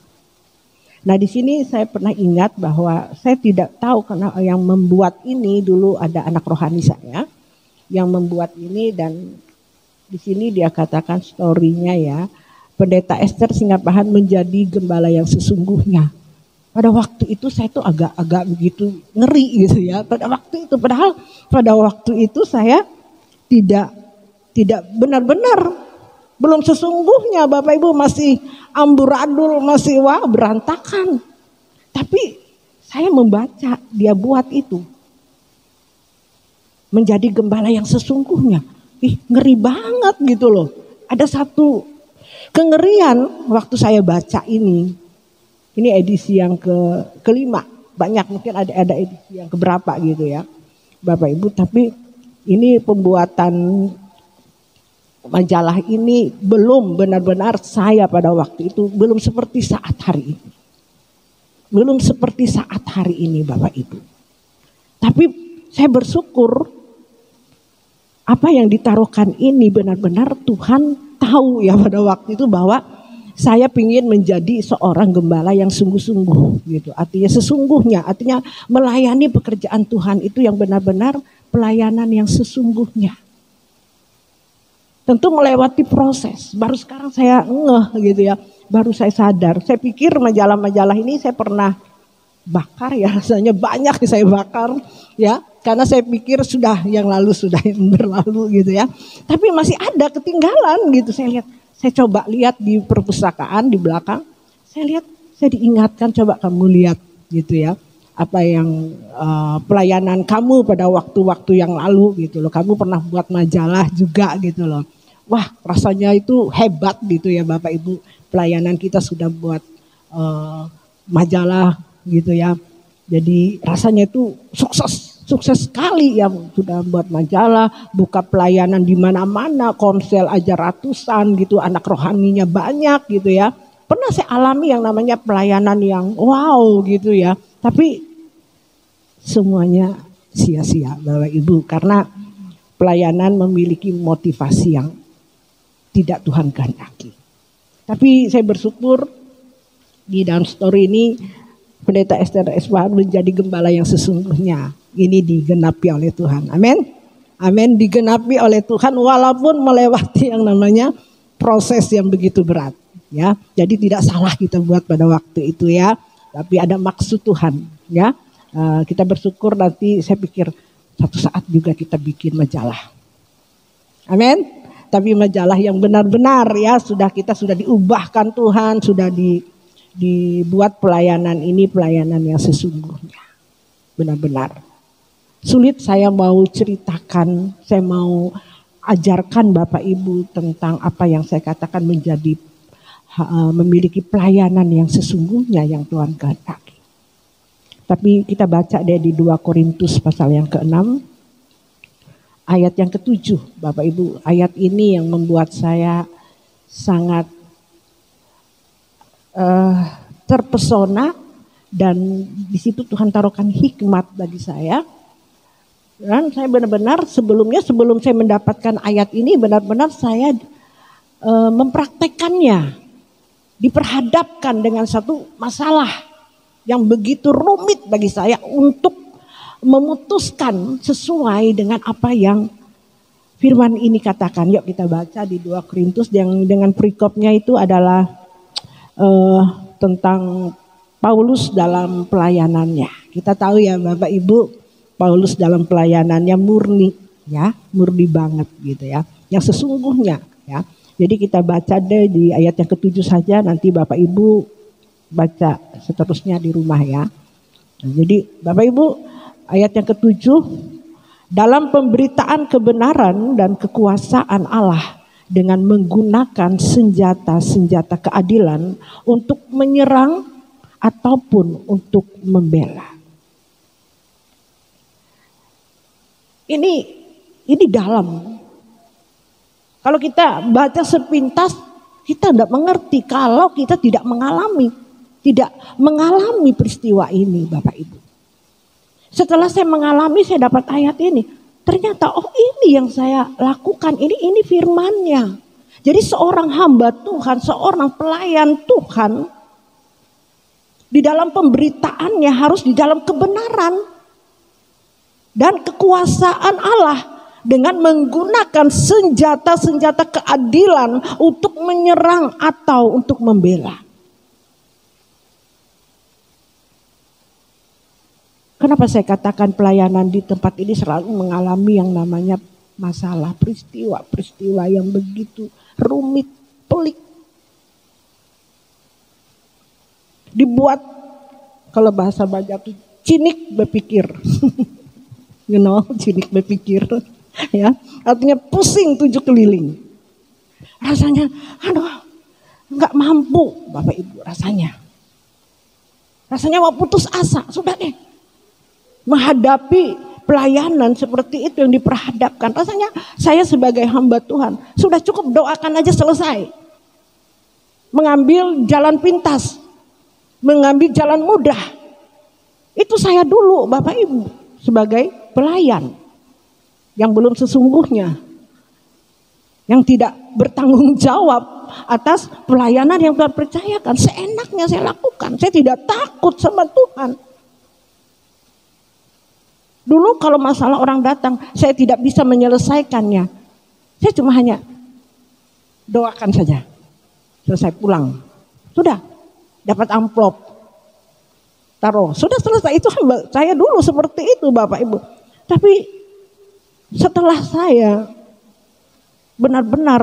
Nah, di sini saya pernah ingat bahwa saya tidak tahu karena yang membuat ini dulu ada anak rohani saya yang membuat ini, dan di sini dia katakan story-nya ya. Pendeta Esther Singapahan menjadi gembala yang sesungguhnya. Pada waktu itu saya tuh agak begitu ngeri gitu ya. Pada waktu itu, padahal pada waktu itu saya tidak benar-benar, belum sesungguhnya Bapak Ibu, masih amburadul, masih berantakan. Tapi saya membaca dia buat itu. Menjadi gembala yang sesungguhnya. Ngeri banget gitu loh. Ada satu kengerian waktu saya baca ini. Ini edisi yang ke-5. Banyak mungkin ada edisi yang keberapa gitu ya Bapak Ibu. Tapi ini pembuatan majalah ini belum benar-benar saya pada waktu itu. Belum seperti saat hari ini. Belum seperti saat hari ini Bapak Ibu. Tapi saya bersyukur apa yang ditaruhkan ini benar-benar Tuhan tahu ya pada waktu itu bahwa saya ingin menjadi seorang gembala yang sungguh-sungguh gitu. Artinya sesungguhnya, artinya melayani pekerjaan Tuhan itu yang benar-benar pelayanan yang sesungguhnya. Tentu melewati proses. Baru sekarang saya ngeh gitu ya. Baru saya sadar. Saya pikir majalah-majalah ini saya pernah bakar ya, rasanya banyak saya bakar ya. Karena saya pikir sudah yang lalu sudah yang berlalu gitu ya. Tapi masih ada ketinggalan gitu. Saya coba lihat di perpustakaan di belakang. Saya diingatkan, coba kamu lihat gitu ya. Apa yang pelayanan kamu pada waktu-waktu yang lalu gitu loh. Kamu pernah buat majalah juga gitu loh. Wah, rasanya itu hebat gitu ya Bapak Ibu. Pelayanan kita sudah buat majalah gitu ya. Jadi rasanya itu sukses sekali ya, sudah buat majalah, buka pelayanan di mana-mana, konsel aja ratusan gitu, anak rohaninya banyak gitu ya. Pernah saya alami yang namanya pelayanan yang wow gitu ya. Tapi semuanya sia-sia Bapak Ibu, karena pelayanan memiliki motivasi yang tidak Tuhan kehendaki. Tapi saya bersyukur di dalam story ini Pendeta Esther Singapahan menjadi gembala yang sesungguhnya. Ini digenapi oleh Tuhan. Amin. Amin, digenapi oleh Tuhan walaupun melewati yang namanya proses yang begitu berat. Ya, jadi tidak salah kita buat pada waktu itu ya. Tapi ada maksud Tuhan. Ya, kita bersyukur nanti saya pikir satu saat juga kita bikin majalah. Amin. tapi majalah yang benar-benar ya, kita sudah diubahkan Tuhan, sudah dibuat pelayanan ini pelayanan yang sesungguhnya. Benar-benar. Sulit saya mau ceritakan, saya mau ajarkan Bapak Ibu tentang apa yang saya katakan menjadi memiliki pelayanan yang sesungguhnya yang Tuhan kehendaki. Tapi kita baca deh di 2 Korintus pasal yang ke-6 ayat yang ke-7. Bapak Ibu, ayat ini yang membuat saya sangat terpesona, dan di situ Tuhan taruhkan hikmat bagi saya. Dan saya benar-benar sebelum saya mendapatkan ayat ini benar-benar saya mempraktekannya, diperhadapkan dengan satu masalah yang begitu rumit bagi saya untuk memutuskan sesuai dengan apa yang firman ini katakan. Yuk kita baca di 2 Korintus yang dengan perikopnya itu adalah tentang Paulus dalam pelayanannya. Kita tahu ya Bapak Ibu, Paulus dalam pelayanannya murni banget gitu ya, yang sesungguhnya ya. Jadi kita baca deh di ayat yang ke-7 saja, nanti Bapak Ibu baca seterusnya di rumah ya. Nah, jadi Bapak Ibu, ayat yang ke-7, dalam pemberitaan kebenaran dan kekuasaan Allah dengan menggunakan senjata-senjata keadilan untuk menyerang ataupun untuk membela. Ini dalam. Kalau kita baca sepintas, kita tidak mengerti kalau kita tidak mengalami peristiwa ini, Bapak Ibu. Setelah saya mengalami, saya dapat ayat ini. Ternyata ini yang saya lakukan, ini firman-Nya. Jadi seorang hamba Tuhan, seorang pelayan Tuhan, di dalam pemberitaannya harus di dalam kebenaran dan kekuasaan Allah dengan menggunakan senjata-senjata keadilan untuk menyerang atau untuk membela. Kenapa saya katakan pelayanan di tempat ini selalu mengalami yang namanya masalah, peristiwa-peristiwa yang begitu rumit, pelik. Dibuat, kalau bahasa Banjar itu cinik berpikir. Cinik berpikir. Ya, artinya pusing 7 keliling. Rasanya, nggak mampu Bapak Ibu rasanya. Rasanya mau putus asa, sudah deh. Menghadapi pelayanan seperti itu yang diperhadapkan. Rasanya saya sebagai hamba Tuhan sudah cukup doakan aja selesai. Mengambil jalan pintas, mengambil jalan mudah. Itu saya dulu Bapak Ibu sebagai pelayan yang belum sesungguhnya, yang tidak bertanggung jawab atas pelayanan yang Tuhan percayakan. Seenaknya saya lakukan, saya tidak takut sama Tuhan. Dulu kalau masalah orang datang, saya tidak bisa menyelesaikannya. Saya cuma hanya doakan saja. Selesai pulang. Sudah, dapat amplop. Taruh, sudah selesai. Itu saya dulu seperti itu Bapak Ibu. Tapi setelah saya benar-benar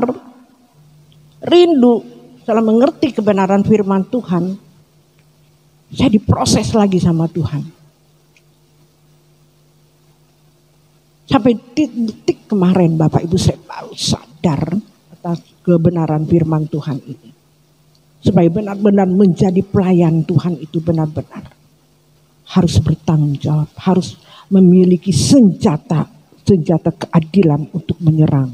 rindu setelah mengerti kebenaran firman Tuhan, saya diproses lagi sama Tuhan. Sampai detik kemarin Bapak Ibu saya baru sadar atas kebenaran firman Tuhan ini. Supaya benar-benar menjadi pelayan Tuhan itu benar-benar harus bertanggung jawab. Harus memiliki senjata keadilan untuk menyerang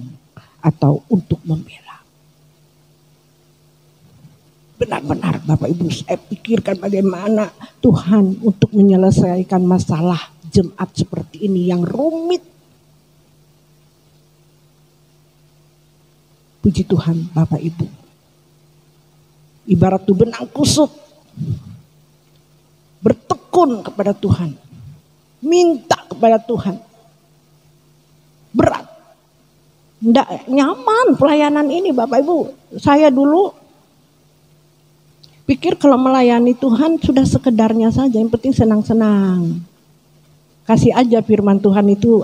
atau untuk membela. Benar-benar Bapak Ibu saya pikirkan bagaimana Tuhan untuk menyelesaikan masalah jemaat seperti ini yang rumit. Puji Tuhan Bapak Ibu. Ibarat tuh benang kusut. Bertekun kepada Tuhan. Minta kepada Tuhan. Berat. Nggak nyaman pelayanan ini Bapak Ibu. Saya dulu pikir kalau melayani Tuhan sudah sekedarnya saja. Yang penting senang-senang. Kasih aja firman Tuhan itu,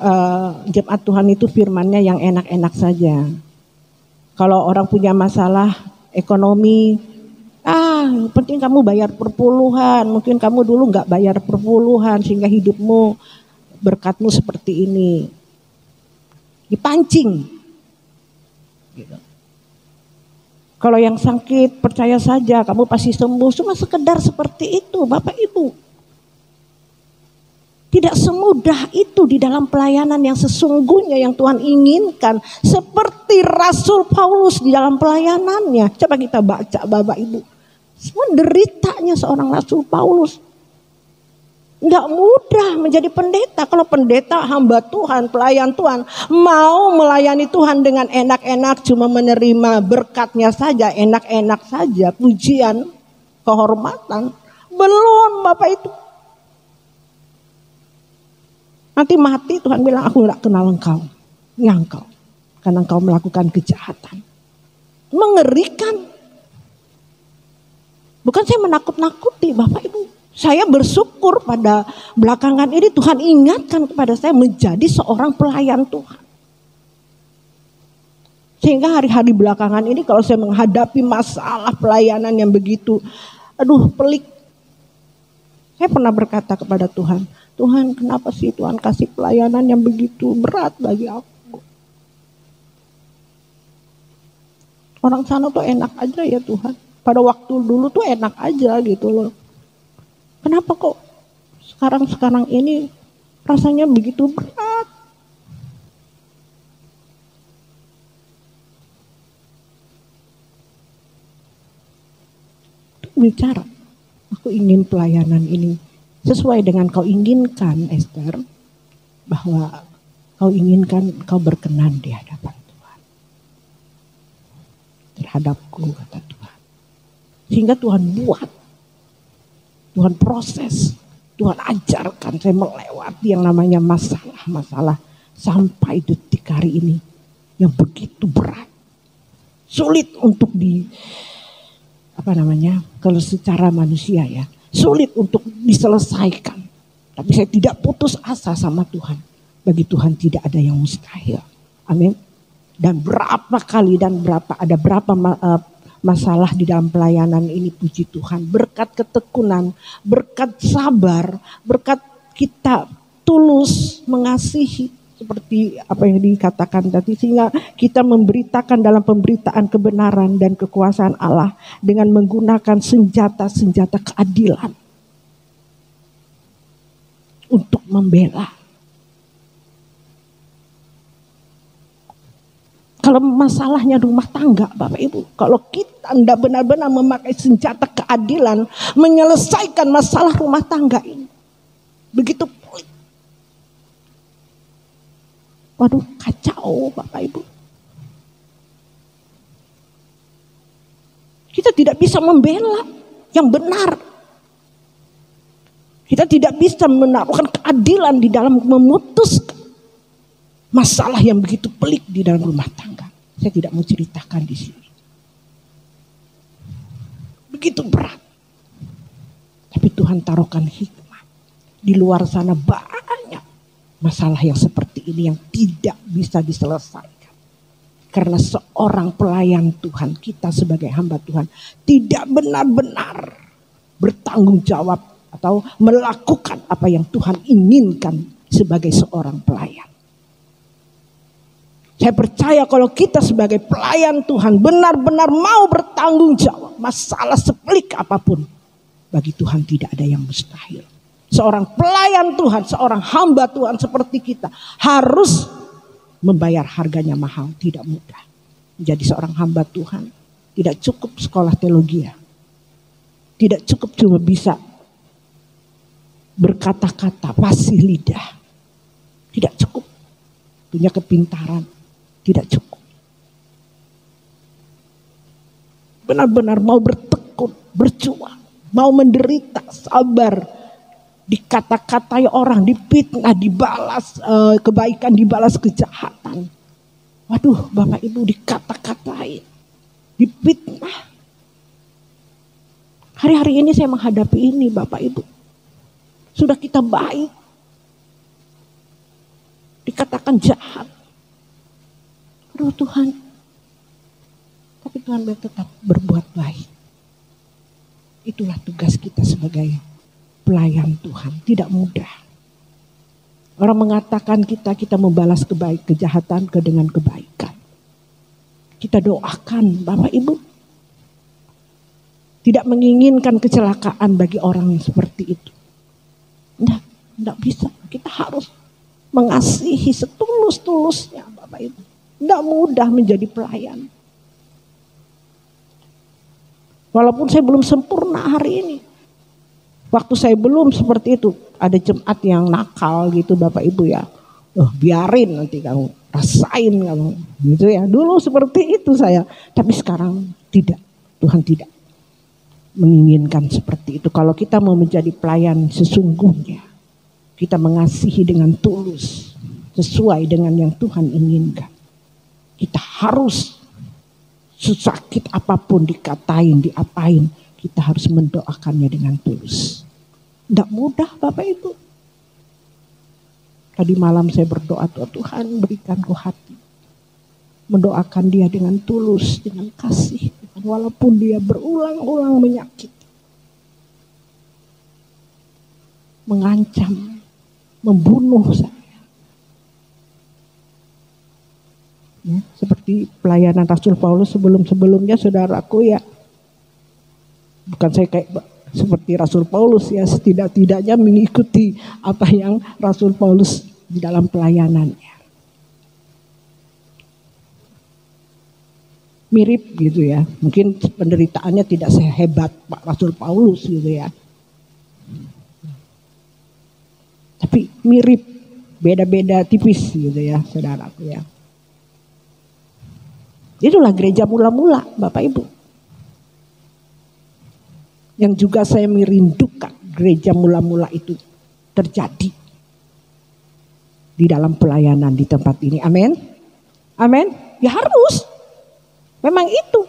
jemaat Tuhan itu firmannya yang enak-enak saja. Kalau orang punya masalah ekonomi, penting kamu bayar perpuluhan. Mungkin kamu dulu nggak bayar perpuluhan sehingga hidupmu, berkatmu seperti ini. Dipancing. Gitu. Kalau yang sakit percaya saja kamu pasti sembuh. Cuma sekedar seperti itu Bapak Ibu. Tidak semudah itu di dalam pelayanan yang sesungguhnya yang Tuhan inginkan. Seperti Rasul Paulus di dalam pelayanannya. Coba kita baca Bapak Ibu. Menderitanya seorang Rasul Paulus. Nggak mudah menjadi pendeta. Kalau pendeta hamba Tuhan, pelayan Tuhan. Mau melayani Tuhan dengan enak-enak. Cuma menerima berkatnya saja, enak-enak saja. Pujian, kehormatan. Belum Bapak itu. Nanti mati Tuhan bilang aku gak kenal engkau. Ya engkau. Karena engkau melakukan kejahatan. Mengerikan. Bukan saya menakut-nakuti Bapak Ibu. Saya bersyukur pada belakangan ini Tuhan ingatkan kepada saya menjadi seorang pelayan Tuhan. Sehingga hari-hari belakangan ini kalau saya menghadapi masalah pelayanan yang begitu. Pelik. Saya pernah berkata kepada Tuhan. Tuhan kenapa sih Tuhan kasih pelayanan yang begitu berat bagi aku. Orang sana tuh enak aja ya Tuhan. Pada waktu dulu tuh enak aja gitu loh. Kenapa kok sekarang ini rasanya begitu berat. Bicara, aku ingin pelayanan ini sesuai dengan kau inginkan Esther, bahwa kau inginkan kau berkenan di hadapan Tuhan. Terhadapku kata Tuhan. Sehingga Tuhan buat, Tuhan proses, Tuhan ajarkan saya melewati yang namanya masalah-masalah sampai detik hari ini yang begitu berat. Sulit untuk kalau secara manusia ya. Sulit untuk diselesaikan. Tapi saya tidak putus asa sama Tuhan. Bagi Tuhan tidak ada yang mustahil. Amin. Dan berapa masalah di dalam pelayanan ini puji Tuhan. Berkat ketekunan, berkat sabar, berkat kita tulus mengasihi. Seperti apa yang dikatakan tadi. Sehingga kita memberitakan dalam pemberitaan kebenaran dan kekuasaan Allah. Dengan menggunakan senjata-senjata keadilan. Untuk membela. Kalau masalahnya rumah tangga Bapak Ibu. Kalau kita tidak benar-benar memakai senjata keadilan. Menyelesaikan masalah rumah tangga ini. Begitu pelik. Waduh kacau Bapak Ibu. Kita tidak bisa membela yang benar. Kita tidak bisa menaruhkan keadilan di dalam memutuskan masalah yang begitu pelik di dalam rumah tangga. Saya tidak mau ceritakan di sini. Begitu berat. Tapi Tuhan taruhkan hikmah. Di luar sana banyak masalah yang seperti ini yang tidak bisa diselesaikan. Karena seorang pelayan Tuhan, kita sebagai hamba Tuhan tidak benar-benar bertanggung jawab atau melakukan apa yang Tuhan inginkan sebagai seorang pelayan. Saya percaya kalau kita sebagai pelayan Tuhan benar-benar mau bertanggung jawab masalah sepelik apapun, bagi Tuhan tidak ada yang mustahil. Seorang pelayan Tuhan, seorang hamba Tuhan seperti kita harus membayar harganya mahal, tidak mudah. Menjadi seorang hamba Tuhan tidak cukup sekolah teologi. Tidak cukup cuma bisa berkata-kata, fasih lidah. Tidak cukup. Punya kepintaran, tidak cukup. Benar-benar mau bertekun, berjuang, mau menderita, sabar. Dikata-katai orang, dipitnah, dibalas kebaikan, dibalas kejahatan. Waduh Bapak Ibu, dikata-katai, dipitnah. Hari-hari ini saya menghadapi ini Bapak Ibu. Sudah kita baik, dikatakan jahat. Aduh Tuhan, Tapi Tuhan bilang tetap berbuat baik. Itulah tugas kita sebagai pelayan Tuhan. Tidak mudah. Orang mengatakan kita membalas kejahatan dengan kebaikan. Kita doakan Bapak Ibu. Tidak menginginkan kecelakaan bagi orang yang seperti itu. Tidak bisa. Kita harus mengasihi setulus-tulusnya Bapak Ibu. Tidak mudah menjadi pelayan. Walaupun saya belum sempurna hari ini. Waktu saya belum seperti itu. Ada jemaat yang nakal gitu Bapak Ibu ya. Biarin nanti kamu. Rasain kamu. Gitu ya. Dulu seperti itu saya. Tapi sekarang tidak. Tuhan tidak menginginkan seperti itu. Kalau kita mau menjadi pelayan sesungguhnya. Kita mengasihi dengan tulus. Sesuai dengan yang Tuhan inginkan. Kita harus sesakit apapun dikatain, diapain. Kita harus mendoakannya dengan tulus. Tidak mudah Bapak Ibu. Tadi malam saya berdoa, Tuhan berikanku hati. Mendoakan dia dengan tulus, dengan kasih. Walaupun dia berulang-ulang menyakiti. Mengancam, membunuh saya. Ya, seperti pelayanan Rasul Paulus sebelum-sebelumnya saudaraku ya. Bukan saya kayak seperti Rasul Paulus ya, setidak-tidaknya mengikuti apa yang Rasul Paulus di dalam pelayanannya. Mirip gitu ya, mungkin penderitaannya tidak sehebat Pak Rasul Paulus gitu ya. Tapi mirip, beda-beda tipis gitu ya saudaraku ya. Itulah gereja mula-mula Bapak Ibu. Yang juga saya merindukan gereja mula-mula itu terjadi di dalam pelayanan di tempat ini. Amin. Amin. Ya harus. Memang itu.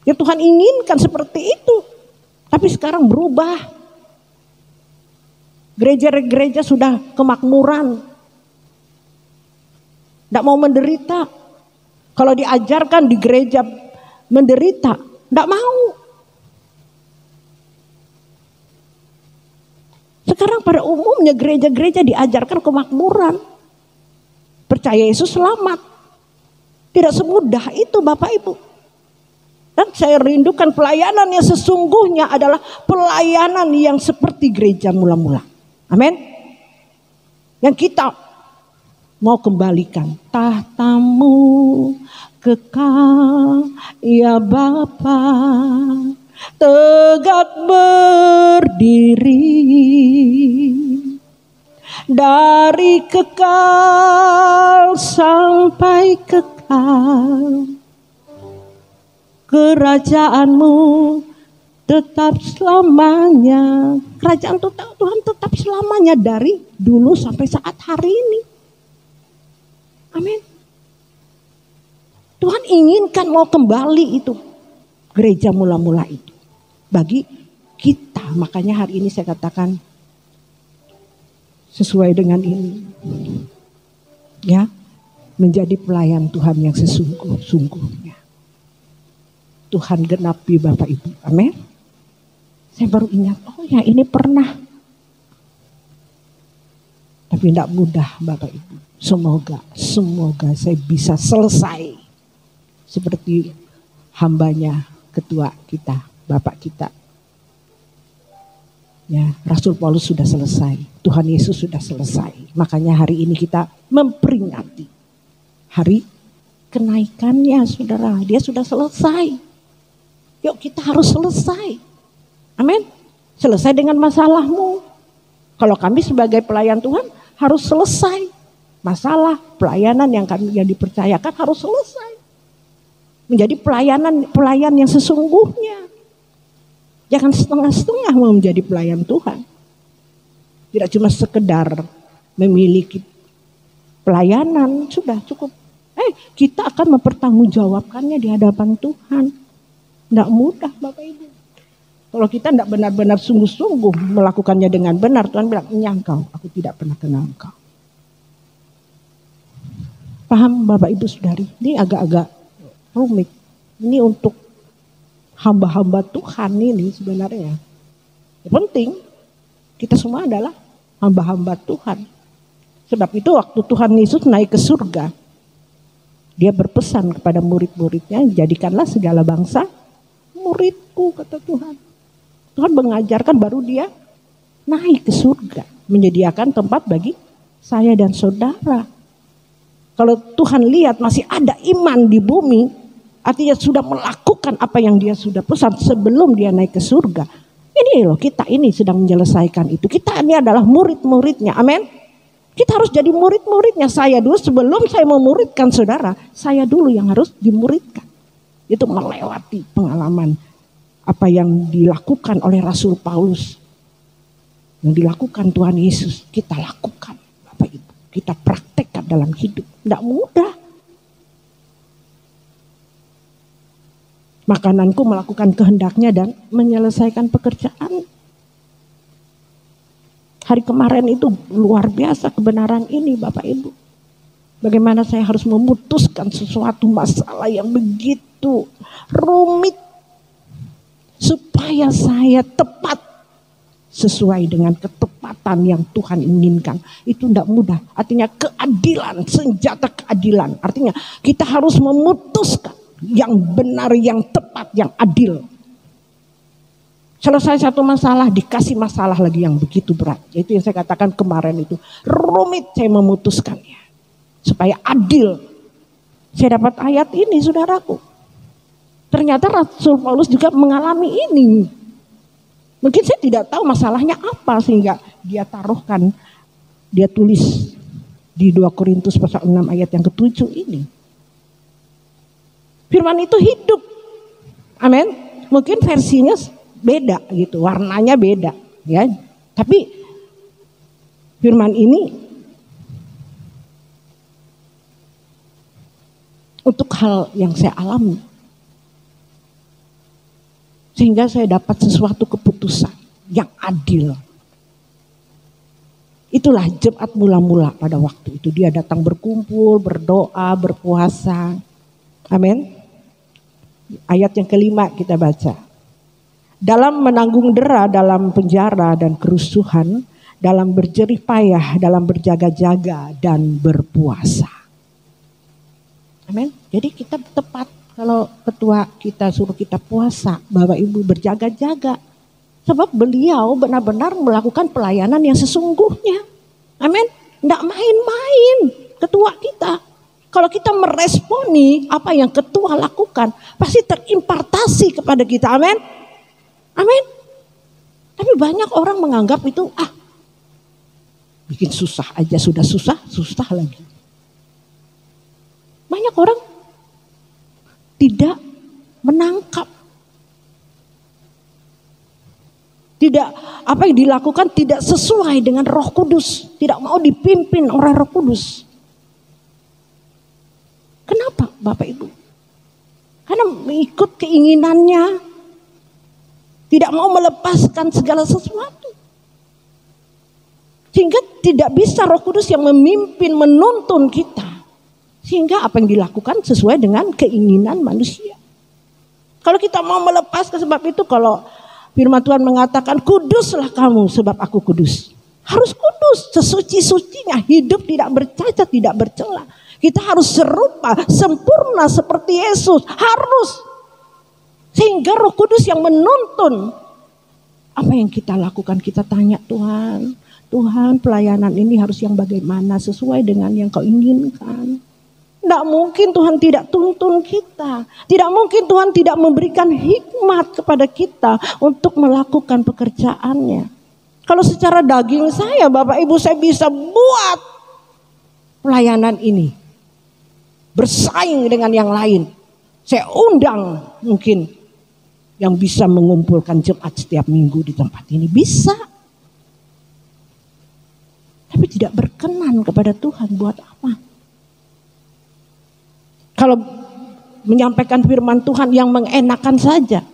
Ya Tuhan inginkan seperti itu. Tapi sekarang berubah. Gereja-gereja sudah kemakmuran. Tidak mau menderita. Kalau diajarkan di gereja menderita, tidak mau. Sekarang pada umumnya gereja-gereja diajarkan kemakmuran. Percaya Yesus selamat. Tidak semudah itu Bapak Ibu. Dan saya rindukan pelayanan yang sesungguhnya adalah pelayanan yang seperti gereja mula-mula. Amin. Yang kita mau kembalikan tahtamu kekal ya Bapa, tegak berdiri dari kekal sampai kekal. Kerajaanmu tetap selamanya. Kerajaan Tuhan tetap selamanya dari dulu sampai saat hari ini. Amin. Tuhan inginkan mau kembali itu. Gereja mula-mula itu. Bagi kita. Makanya hari ini saya katakan. Sesuai dengan ini. Ya. Menjadi pelayan Tuhan yang sesungguh-sungguhnya. Tuhan genapi Bapak Ibu. Amin. Saya baru ingat. Oh ya ini pernah. Tapi tidak mudah Bapak Ibu. Semoga saya bisa selesai seperti hambanya ketua kita, Bapak kita. Ya, Rasul Paulus sudah selesai, Tuhan Yesus sudah selesai. Makanya hari ini kita memperingati hari kenaikannya saudara, dia sudah selesai. Yuk kita harus selesai. Amin. Selesai dengan masalahmu. Kalau kami sebagai pelayan Tuhan harus selesai. Masalah pelayanan yang dipercayakan harus selesai. Menjadi pelayan yang sesungguhnya. Jangan setengah-setengah mau menjadi pelayan Tuhan. Tidak cuma sekedar memiliki pelayanan, sudah cukup. Kita akan mempertanggungjawabkannya di hadapan Tuhan. Tidak mudah Bapak Ibu. Kalau kita tidak benar-benar sungguh-sungguh melakukannya dengan benar, Tuhan bilang, "Engkau, aku tidak pernah kenal engkau." Paham Bapak Ibu Saudari? Ini agak-agak rumit. Ini untuk hamba-hamba Tuhan ini sebenarnya. Yang penting kita semua adalah hamba-hamba Tuhan. Sebab itu waktu Tuhan Yesus naik ke surga, dia berpesan kepada murid-muridnya, jadikanlah segala bangsa muridku, kata Tuhan. Tuhan mengajarkan baru dia naik ke surga, menyediakan tempat bagi saya dan saudara. Kalau Tuhan lihat masih ada iman di bumi, artinya sudah melakukan apa yang dia sudah pesan sebelum dia naik ke surga. Ini loh, kita ini sedang menyelesaikan itu. Kita ini adalah murid-muridnya, amin. Kita harus jadi murid-muridnya. Saya dulu sebelum saya memuridkan saudara, saya dulu yang harus dimuridkan. Itu melewati pengalaman apa yang dilakukan oleh Rasul Paulus. Yang dilakukan Tuhan Yesus, kita lakukan. Bapak Ibu, kita praktekkan dalam hidup. Tidak mudah. Makananku melakukan kehendaknya dan menyelesaikan pekerjaan. Hari kemarin itu luar biasa kebenaran ini Bapak Ibu. Bagaimana saya harus memutuskan sesuatu masalah yang begitu rumit. Supaya saya tepat sesuai dengan ketepatan yang Tuhan inginkan. Itu tidak mudah. Artinya keadilan, senjata keadilan. Artinya kita harus memutuskan yang benar, yang tepat, yang adil. Selesai satu masalah, dikasih masalah lagi yang begitu berat. Itu yang saya katakan kemarin itu. Rumit saya memutuskannya. Supaya adil. Saya dapat ayat ini saudaraku. Ternyata Rasul Paulus juga mengalami ini. Mungkin saya tidak tahu masalahnya apa sehingga dia taruhkan. Dia tulis di 2 Korintus pasal 6 ayat yang ke-7 ini. Firman itu hidup. Amin. Mungkin versinya beda gitu, warnanya beda ya. Tapi firman ini untuk hal yang saya alami. Sehingga saya dapat sesuatu keputusan yang adil. Itulah Jumat mula-mula pada waktu itu. Dia datang berkumpul, berdoa, berpuasa. Amin. Ayat yang kelima kita baca. Dalam menanggung dera, dalam penjara dan kerusuhan, dalam berjerih payah, dalam berjaga-jaga dan berpuasa. Amin. Jadi kita tepat kalau ketua kita suruh kita puasa, Bapak Ibu berjaga-jaga. Sebab beliau benar-benar melakukan pelayanan yang sesungguhnya. Amin. Tidak main-main ketua kita. Kalau kita meresponi apa yang ketua lakukan, pasti terimpartasi kepada kita. Amin. Amin. Tapi banyak orang menganggap itu bikin susah aja, sudah susah lagi. Banyak orang tidak menangkap. Tidak, apa yang dilakukan tidak sesuai dengan Roh Kudus, tidak mau dipimpin oleh Roh Kudus. Kenapa Bapak Ibu? Karena mengikut keinginannya, tidak mau melepaskan segala sesuatu. Sehingga tidak bisa Roh Kudus yang memimpin, menuntun kita. Sehingga apa yang dilakukan sesuai dengan keinginan manusia. Kalau kita mau melepaskan, sebab itu kalau firman Tuhan mengatakan kuduslah kamu sebab aku kudus. Harus kudus, sesuci-sucinya, hidup tidak bercacat, tidak bercela. Kita harus serupa, sempurna seperti Yesus. Harus. Sehingga Roh Kudus yang menuntun. Apa yang kita lakukan, kita tanya Tuhan. Tuhan, pelayanan ini harus yang bagaimana, sesuai dengan yang Kau inginkan. Tidak mungkin Tuhan tidak tuntun kita. Tidak mungkin Tuhan tidak memberikan hikmat kepada kita untuk melakukan pekerjaannya. Kalau secara daging saya, Bapak Ibu, saya bisa buat pelayanan ini. Bersaing dengan yang lain. Saya undang mungkin yang bisa mengumpulkan Jumat setiap minggu di tempat ini. Bisa. Tapi tidak berkenan kepada Tuhan, buat apa? Kalau menyampaikan firman Tuhan yang mengenakan saja.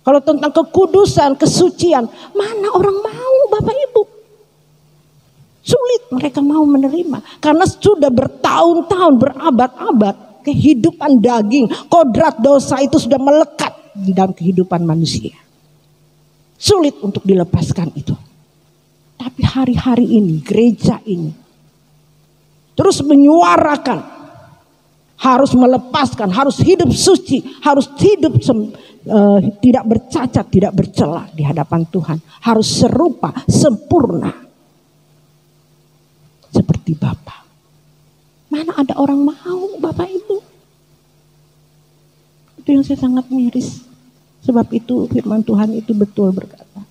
Kalau tentang kekudusan, kesucian, mana orang mau Bapak Ibu? Sulit mereka mau menerima. Karena sudah bertahun-tahun, berabad-abad kehidupan daging, kodrat dosa itu sudah melekat di dalam kehidupan manusia. Sulit untuk dilepaskan itu. Tapi hari-hari ini, gereja ini terus menyuarakan, harus melepaskan, harus hidup suci, harus hidup tidak bercacat, tidak bercela di hadapan Tuhan. Harus serupa, sempurna seperti Bapa. Mana ada orang mau Bapak Ibu? Itu yang saya sangat miris. Sebab itu firman Tuhan itu betul berkata,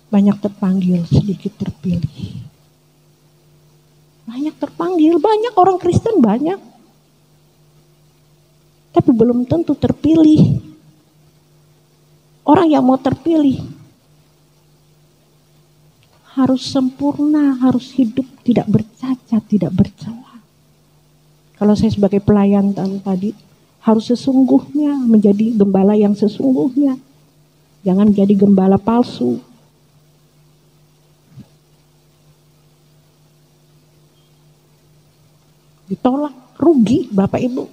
banyak terpanggil, sedikit terpilih. Banyak terpanggil, banyak orang Kristen banyak. Tapi belum tentu terpilih. Orang yang mau terpilih harus sempurna, harus hidup tidak bercacat, tidak bercela. Kalau saya sebagai pelayan tadi, harus sesungguhnya menjadi gembala yang sesungguhnya. Jangan jadi gembala palsu. Ditolak, rugi Bapak Ibu.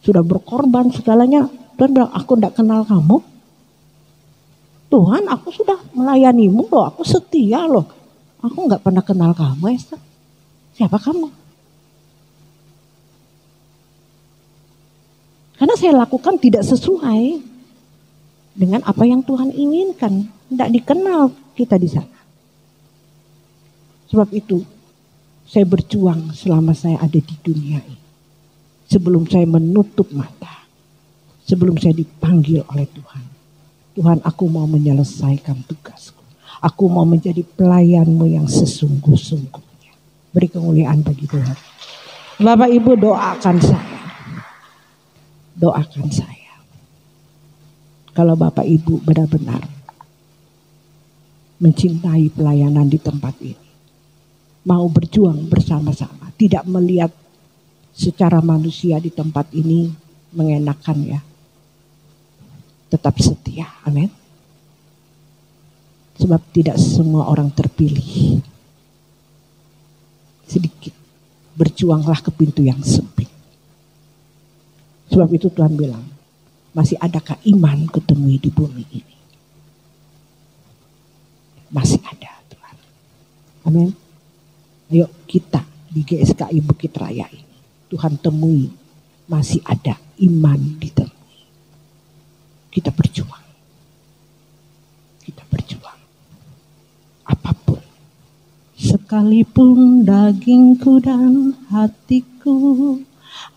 Sudah berkorban segalanya. Tuhan bilang, aku tidak kenal kamu. Tuhan, aku sudah melayanimu loh, aku setia loh. Aku nggak pernah kenal kamu, Esther. Siapa kamu? Karena saya lakukan tidak sesuai dengan apa yang Tuhan inginkan. Tidak dikenal kita di sana. Sebab itu, saya berjuang selama saya ada di dunia ini. Sebelum saya menutup mata. Sebelum saya dipanggil oleh Tuhan. Tuhan, aku mau menyelesaikan tugasku. Aku mau menjadi pelayanmu yang sesungguh-sungguhnya. Beri kemuliaan bagi Tuhan. Bapak Ibu doakan saya. Doakan saya. Kalau Bapak Ibu benar-benar mencintai pelayanan di tempat ini. Mau berjuang bersama-sama. Tidak melihat secara manusia di tempat ini mengenakan ya. Tetap setia, amin. Sebab tidak semua orang terpilih. Sedikit, berjuanglah ke pintu yang sempit. Sebab itu Tuhan bilang, masih adakah iman kutemui di bumi ini? Masih ada Tuhan. Amin. Ayo kita di GSKI Bukit Raya ini, Tuhan temui, masih ada iman ditemui. Kita berjuang. Kita berjuang. Apapun. Sekalipun dagingku dan hatiku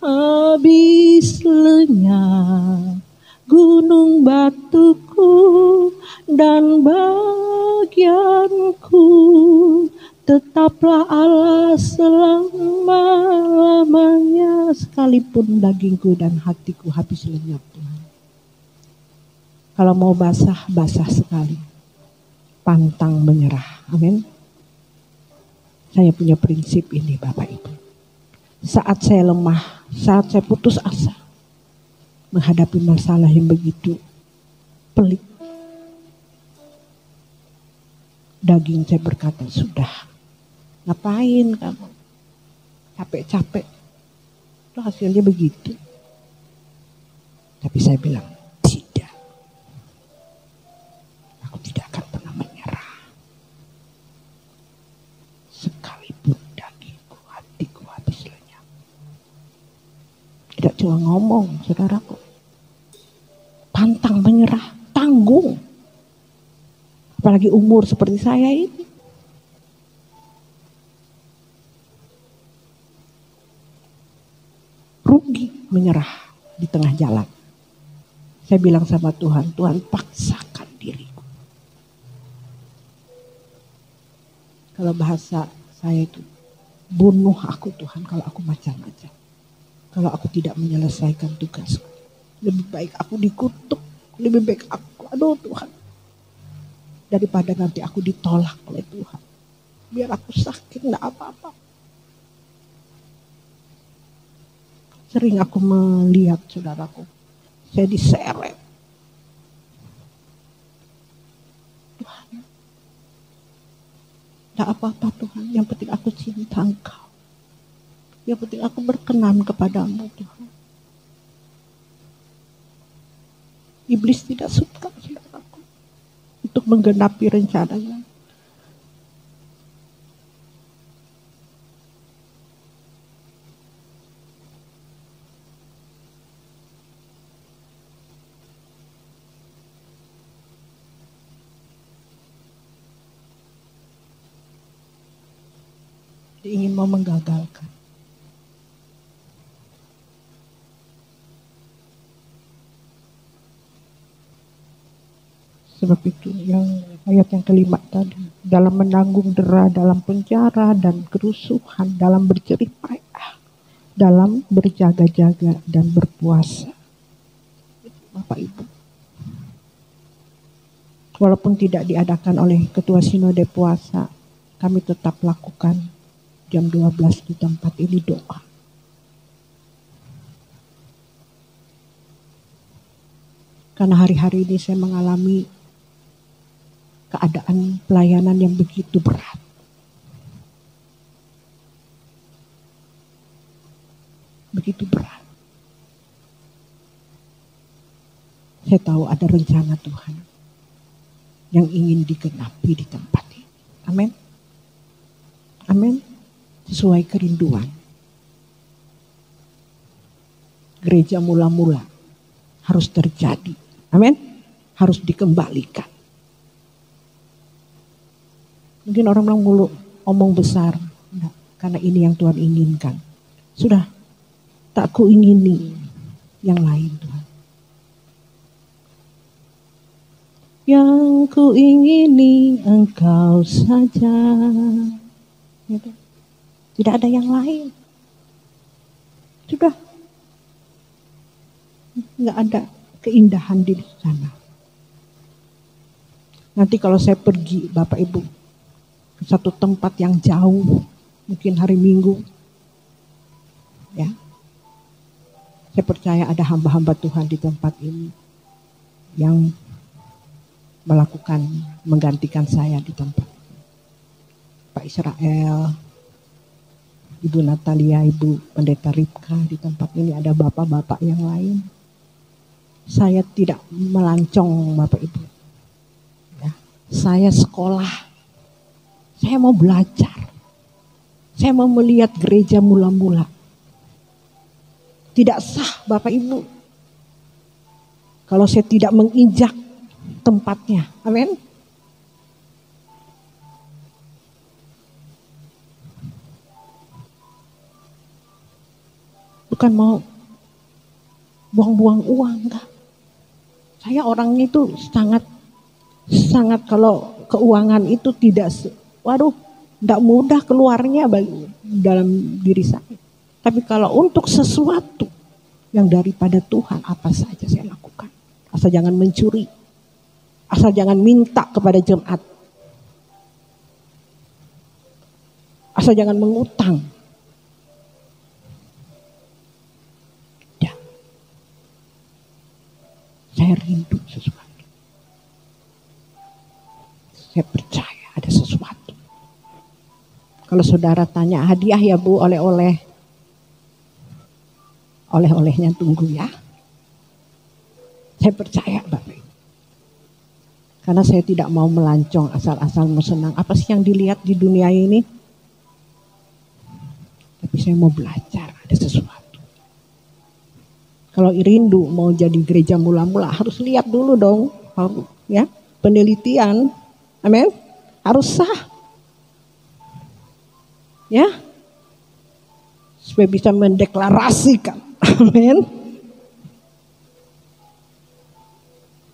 habis lenyap, gunung batuku dan bagianku, tetaplah Allah selama-lamanya. Sekalipun dagingku dan hatiku habis lenyap Tuhan. Kalau mau basah, basah sekali. Pantang menyerah. Amin. Saya punya prinsip ini Bapak Ibu. Saat saya lemah, saat saya putus asa. Menghadapi masalah yang begitu pelik. Daging saya berkata, sudah. Ngapain kamu? Capek-capek. Itu hasilnya begitu. Tapi saya bilang, tidak akan pernah menyerah. Sekalipun dagingku, hatiku habis lenyap. Tidak cuma ngomong, saudaraku. Pantang menyerah, tanggung. Apalagi umur seperti saya ini. Rugi menyerah di tengah jalan. Saya bilang sama Tuhan, Tuhan paksakan diriku. Kalau bahasa saya itu, bunuh aku Tuhan kalau aku macam-macam. Kalau aku tidak menyelesaikan tugasku. Lebih baik aku dikutuk, lebih baik aku, aduh Tuhan. Daripada nanti aku ditolak oleh Tuhan. Biar aku sakit, enggak apa-apa. Sering aku melihat saudaraku, saya diseret. Tidak apa-apa Tuhan, yang penting aku cinta Engkau. Yang penting aku berkenan kepadamu Tuhan. Iblis tidak suka saudaraku untuk menggenapi rencananya. Dia ingin mau menggagalkan. Sebab itu yang ayat yang kelima tadi, dalam menanggung dera, dalam penjara dan kerusuhan, dalam berjerih payah, dalam berjaga-jaga dan berpuasa. Bapak Ibu, walaupun tidak diadakan oleh Ketua Sinode Puasa, kami tetap lakukan jam 12 di tempat ini doa. Karena hari-hari ini saya mengalami keadaan pelayanan yang begitu berat. Begitu berat. Saya tahu ada rencana Tuhan yang ingin digenapi di tempat ini. Amin. Amin. Sesuai kerinduan. Gereja mula-mula harus terjadi. Amin. Harus dikembalikan. Mungkin orang bilang mulu omong besar. Enggak, karena ini yang Tuhan inginkan. Sudah, tak ku ingini yang lain Tuhan. Yang ku ingini Engkau saja. Gitu. Tidak ada yang lain. Sudah. Enggak ada keindahan di sana. Nanti kalau saya pergi Bapak Ibu ke satu tempat yang jauh, mungkin hari Minggu, ya, saya percaya ada hamba-hamba Tuhan di tempat ini yang menggantikan saya di tempat. Pak Israel, Ibu Natalia, Ibu Pendeta Ripka, di tempat ini ada bapak-bapak yang lain. Saya tidak melancong Bapak Ibu. Ya, saya sekolah. Saya mau belajar. Saya mau melihat gereja mula-mula. Tidak sah Bapak Ibu kalau saya tidak menginjak tempatnya. Amin. Bukan mau buang-buang uang, enggak. Saya orangnya itu sangat kalau keuangan itu tidak, tidak mudah keluarnya dalam diri saya. Tapi kalau untuk sesuatu yang daripada Tuhan, apa saja saya lakukan. Asal jangan mencuri, asal jangan minta kepada jemaat, asal jangan mengutang. Ya. Saya rindu sesuatu. Saya percaya ada sesuatu. Kalau saudara tanya hadiah ya Bu, oleh-oleh. Oleh-olehnya tunggu ya. Saya percaya Bapak. Karena saya tidak mau melancong asal-asal mau senang. Apa sih yang dilihat di dunia ini? Tapi saya mau belajar, ada sesuatu. Kalau rindu mau jadi gereja mula-mula harus lihat dulu dong. Ya, penelitian. Amin. Harus sah. Ya. Supaya bisa mendeklarasikan. Amin.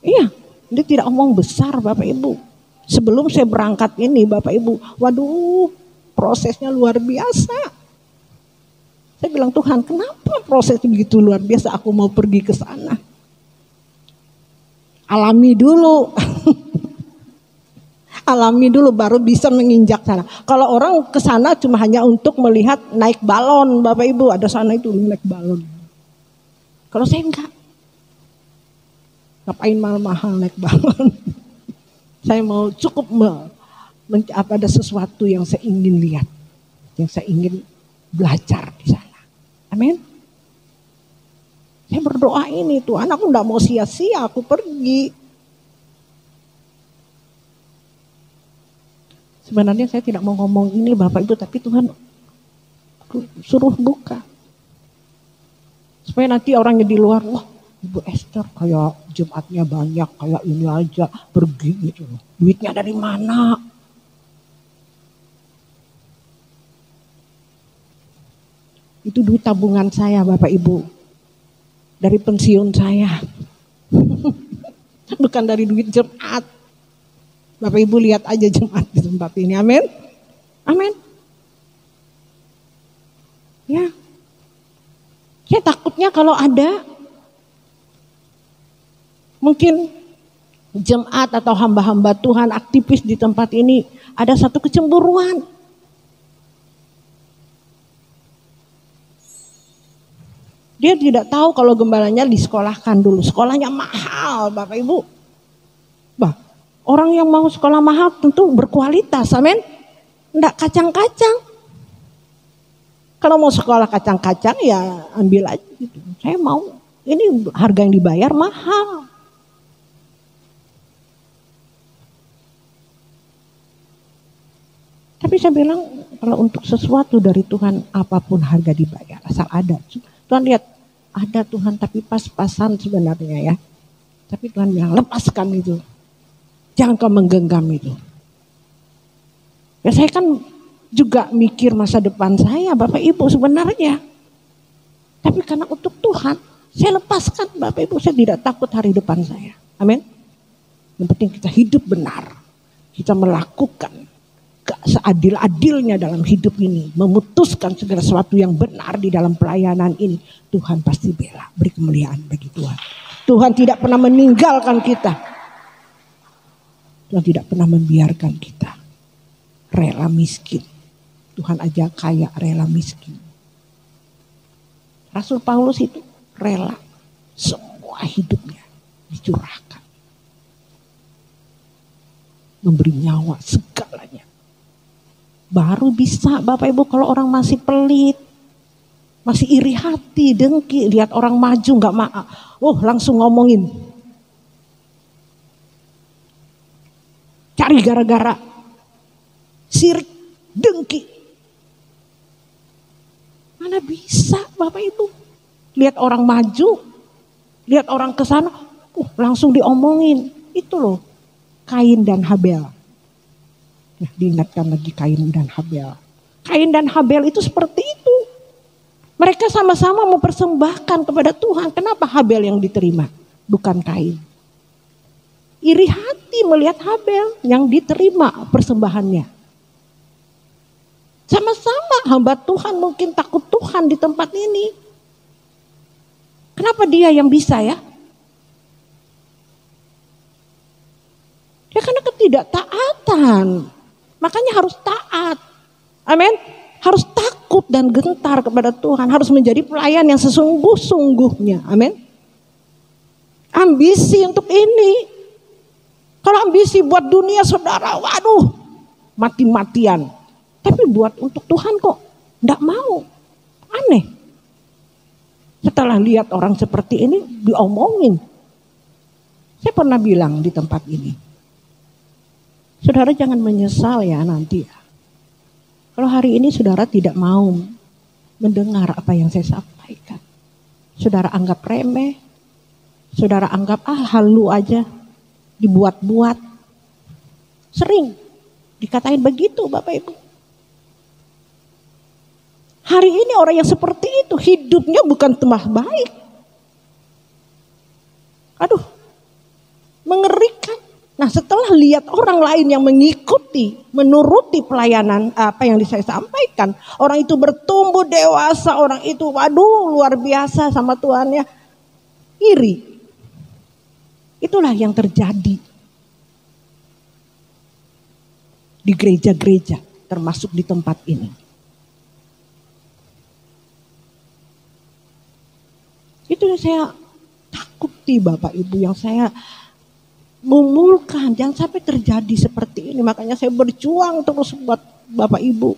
Iya, dia tidak omong besar Bapak Ibu. Sebelum saya berangkat ini Bapak Ibu, waduh, prosesnya luar biasa. Saya bilang, Tuhan, kenapa prosesnya begitu luar biasa? Aku mau pergi ke sana. Alami dulu. Alami dulu baru bisa menginjak sana. Kalau orang ke sana cuma hanya untuk melihat naik balon, Bapak Ibu, ada sana itu naik balon. Kalau saya enggak. Ngapain mahal-mahal naik balon? Saya mau cukup ada sesuatu yang saya ingin lihat, yang saya ingin belajar di sana. Amin. Saya berdoa ini, Tuhan aku enggak mau sia-sia aku pergi. Sebenarnya saya tidak mau ngomong ini Bapak Ibu, tapi Tuhan suruh buka. Supaya nanti orangnya di luar, wah Ibu Esther kayak Jumatnya banyak, kayak ini aja pergi gitu. Duitnya dari mana? Itu duit tabungan saya Bapak Ibu. Dari pensiun saya. Bukan dari duit jemaat. Bapak Ibu lihat aja jemaat di tempat ini. Amin. Amin. Ya. Saya takutnya kalau ada mungkin jemaat atau hamba-hamba Tuhan aktivis di tempat ini ada satu kecemburuan. Dia tidak tahu kalau gembalanya disekolahkan dulu. Sekolahnya mahal Bapak Ibu. Bah, orang yang mau sekolah mahal tentu berkualitas, amin. Enggak kacang-kacang. Kalau mau sekolah kacang-kacang ya ambil aja gitu. Saya mau, ini harga yang dibayar mahal. Tapi saya bilang kalau untuk sesuatu dari Tuhan apapun harga dibayar asal ada. Tuhan lihat ada Tuhan tapi pas-pasan sebenarnya ya. Tapi Tuhan bilang lepaskan itu. Jangan kau menggenggam itu. Ya saya kan juga mikir masa depan saya Bapak Ibu sebenarnya. Tapi karena untuk Tuhan saya lepaskan Bapak Ibu. Saya tidak takut hari depan saya. Amin. Yang penting kita hidup benar. Kita melakukan seadil-adilnya dalam hidup ini, memutuskan segala sesuatu yang benar di dalam pelayanan ini, Tuhan pasti bela, beri kemuliaan bagi Tuhan. Tuhan tidak pernah meninggalkan kita. Tuhan tidak pernah membiarkan kita rela miskin. Tuhan aja kaya rela miskin. Rasul Paulus itu rela semua hidupnya dicurahkan. Memberi nyawa segalanya. Baru bisa Bapak Ibu kalau orang masih pelit, masih iri hati, dengki, lihat orang maju nggak langsung ngomongin, cari gara-gara, sirik, dengki. Mana bisa Bapak Ibu lihat orang maju, lihat orang ke sana, langsung diomongin. Itu loh Kain dan Habel. Ya, diingatkan lagi Kain dan Habel. Kain dan Habel itu seperti itu. Mereka sama-sama mempersembahkan kepada Tuhan. Kenapa Habel yang diterima? Bukan Kain. Iri hati melihat Habel yang diterima persembahannya. Sama-sama hamba Tuhan mungkin takut Tuhan di tempat ini. Kenapa dia yang bisa ya? Ya karena ketidaktaatan. Makanya harus taat. Amin. Harus takut dan gentar kepada Tuhan. Harus menjadi pelayan yang sesungguh-sungguhnya. Amin. Ambisi untuk ini. Kalau ambisi buat dunia saudara, waduh, mati-matian. Tapi buat untuk Tuhan kok enggak mau. Aneh. Setelah lihat orang seperti ini diomongin. Saya pernah bilang di tempat ini. Saudara jangan menyesal ya nanti. Kalau hari ini saudara tidak mau mendengar apa yang saya sampaikan. Saudara anggap remeh. Saudara anggap halu aja. Dibuat-buat. Sering dikatain begitu Bapak Ibu. Hari ini orang yang seperti itu hidupnya bukan tambah baik. Aduh, mengerikan. Nah setelah lihat orang lain yang mengikuti, menuruti pelayanan apa yang saya sampaikan. Orang itu bertumbuh dewasa, orang itu waduh luar biasa sama Tuhan ya. Iri. Itulah yang terjadi. Di gereja-gereja termasuk di tempat ini. Itu yang saya takuti Bapak Ibu, yang saya mumulkan, jangan sampai terjadi seperti ini. Makanya saya berjuang terus buat Bapak Ibu.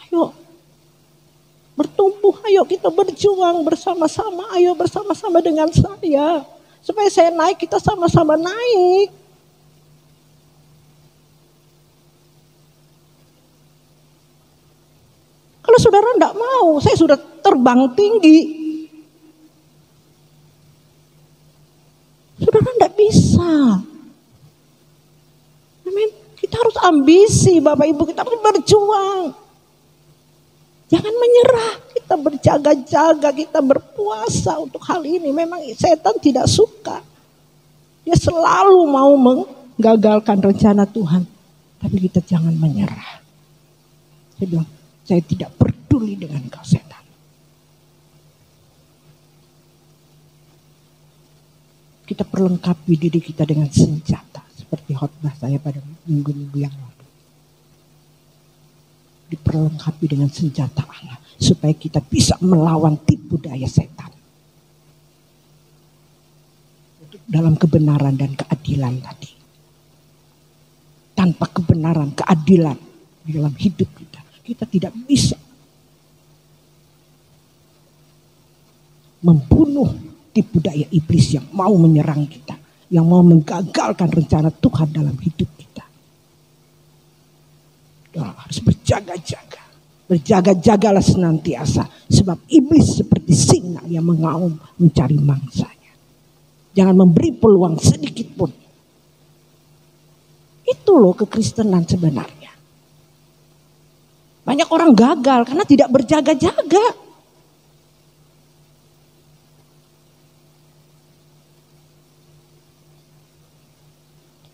Ayo, bertumbuh, ayo kita berjuang bersama-sama, ayo bersama-sama dengan saya. Supaya saya naik, kita sama-sama naik. Kalau saudara tidak mau, saya sudah terbang tinggi. Saudara tidak bisa. Amin. Kita harus ambisi, Bapak Ibu, kita harus berjuang. Jangan menyerah, kita berjaga-jaga, kita berpuasa untuk hal ini. Memang setan tidak suka. Dia selalu mau menggagalkan rencana Tuhan. Tapi kita jangan menyerah. Saya bilang, saya tidak peduli dengan kau setan. Kita perlengkapi diri kita dengan senjata. Seperti khotbah saya pada minggu-minggu yang lalu. Diperlengkapi dengan senjata Allah. Supaya kita bisa melawan tipu daya setan. Dalam kebenaran dan keadilan tadi. Tanpa kebenaran, keadilan di dalam hidup kita. Kita tidak bisa membunuh tipu daya iblis yang mau menyerang kita. Yang mau menggagalkan rencana Tuhan dalam hidup kita. Harus berjaga-jaga. Berjaga-jagalah senantiasa. Sebab iblis seperti singa yang mengaum mencari mangsanya. Jangan memberi peluang sedikit pun. Itu loh kekristenan sebenarnya. Banyak orang gagal karena tidak berjaga-jaga.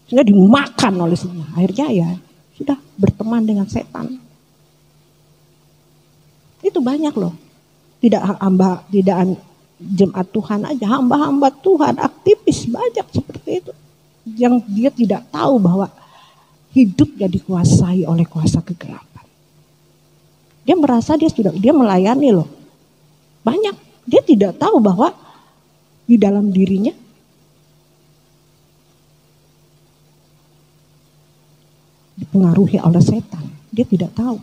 Sehingga dimakan oleh singa. Akhirnya ya sudah berteman dengan setan. Itu banyak loh. Tidak jemaat Tuhan aja, hamba-hamba Tuhan, aktivis banyak seperti itu. Yang dia tidak tahu bahwa hidupnya dikuasai oleh kuasa kegelapan. Dia merasa dia melayani loh. Banyak. Dia tidak tahu bahwa di dalam dirinya dipengaruhi oleh setan. Dia tidak tahu.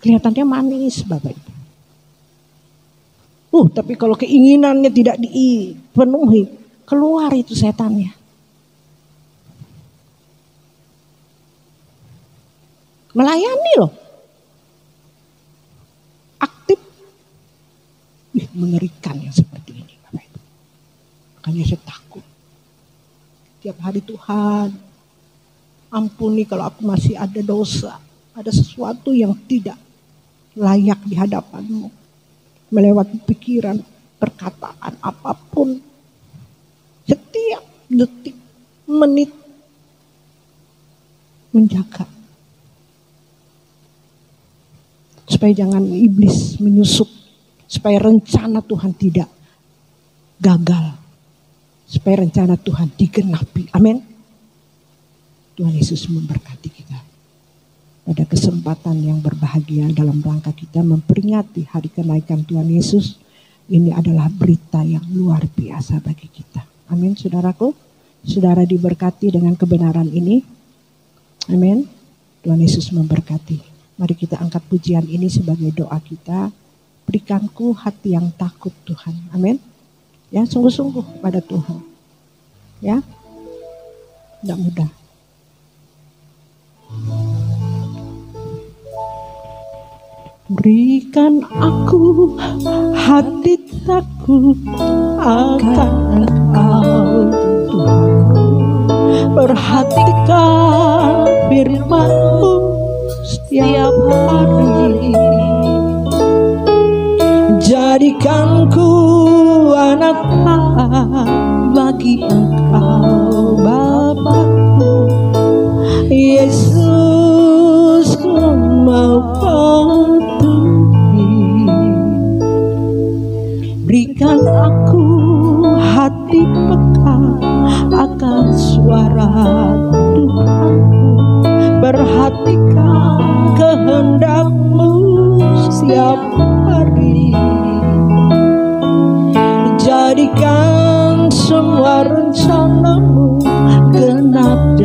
Kelihatannya manis, Bapak Ibu. Tapi kalau keinginannya tidak dipenuhi, keluar itu setannya. Melayani loh. Aktif. Mengerikan yang seperti ini, Bapak Ibu. Makanya saya takut. Tiap hari Tuhan, ampuni kalau aku masih ada dosa. Ada sesuatu yang tidak layak di hadapan-Mu. Melewati pikiran, perkataan, apapun. Setiap detik, menit. Menjaga. Supaya jangan iblis menyusup. Supaya rencana Tuhan tidak gagal. Supaya rencana Tuhan digenapi. Amin. Tuhan Yesus memberkati kita. Pada kesempatan yang berbahagia dalam rangka kita memperingati hari kenaikan Tuhan Yesus. Ini adalah berita yang luar biasa bagi kita. Amin, saudaraku. Saudara diberkati dengan kebenaran ini. Amin. Tuhan Yesus memberkati. Mari kita angkat pujian ini sebagai doa kita. Berikanku hati yang takut Tuhan. Amin. Ya, sungguh-sungguh pada Tuhan. Ya. Tidak mudah. Berikan aku hati takut akan Engkau Tuhanku. Perhatikan firman-Mu setiap hari. Jadikan ku anak taat bagi Engkau Bapa-Ku. Yesus, ku mau patuhi. Berikan aku hati peka akan suara Tuhanku. Perhatikan kehendak-Mu setiap hari. Jadikan semua rencana-Mu genap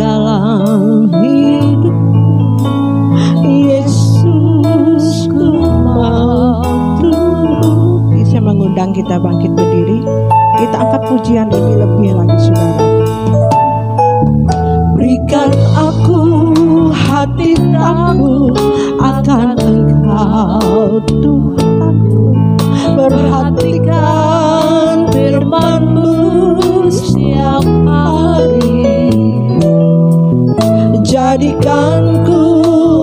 kita bangkit berdiri. Kita angkat pujian ini lebih lagi, saudara. Berikan aku hati takut akan Engkau Tuhanku. Perhatikan firman-Mu setiap hari. Jadikan ku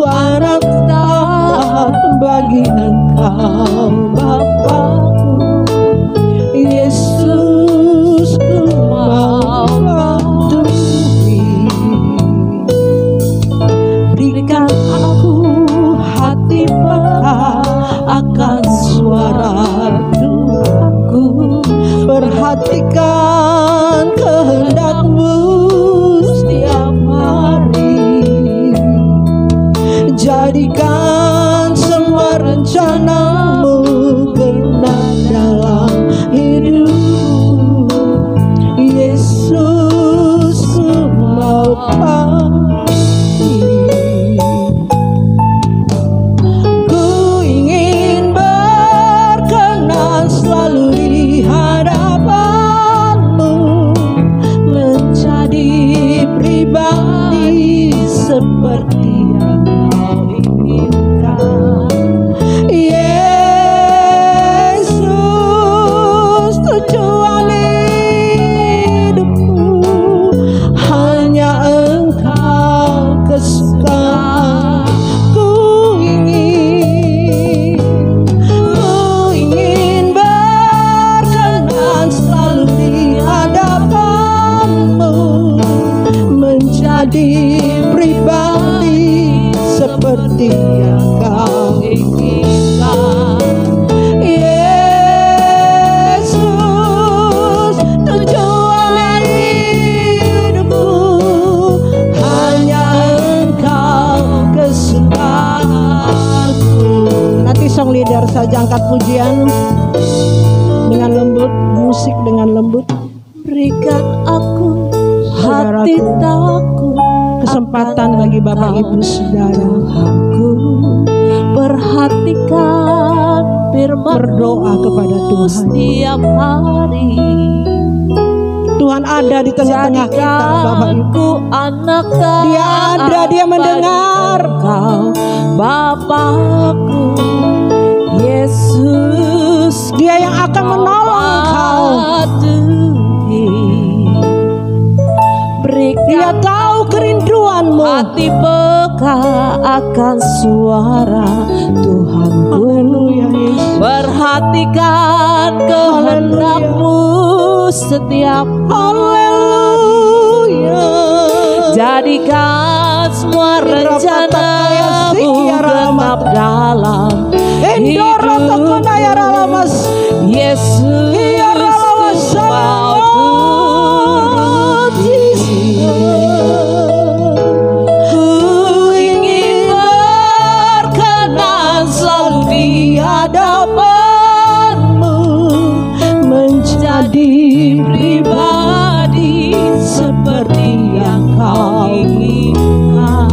anak taat bagi Engkau Bapa-Ku. Yesus, ku mau patuhi. Berikan aku hati peka akan suara Tuhanku. Perhatikan kehendak-Mu setiap hari. Jadikan semua rencana-Mu kena dalam hidupku. Yesus, ku mau patuhi. Ku ingin berkenan selalu di hadapan-Mu, menjadi pribadi seperti yang Kau inginkan. Yesus, tujuan hidupku hanya Engkau kesukaan. Ku ingin berkenan selalu di hadapan-Mu, menjadi pribadi seperti yang Kau inginkan. Yesus, tujuan hidupku hanya Engkau kesukaanku. Nanti song leader saja angkat pujian dengan lembut, musik dengan lembut. Berikan aku hati Saudaraku, takut kesempatan bagi Bapak Ibu Saudara Tuhanku. Perhatikan firman berdoa kepada Tuhan. setiap hari. Tuhan ada di tengah-tengah kita, Bapak Ibu. Jadikanku anak taat Dia ada, Dia mendengar. Engkau Bapa-Ku. Yesus, Dia yang akan menolong engkau. patuhi. Berikan Dia tahu kerinduanmu. hati peka akan suara Tuhanku. Haleluya, Yesus. Perhatikan kehendak-Mu setiap Haleluya. Jadikan semua rencana-Mu genap dalam Endoro ya hidupku. ralamas. Yesus, Ya ralamas. ku mau turuti. Ku ingin berkenan selalu di hadapan-Mu, menjadi pribadi seperti yang Kau inginkan.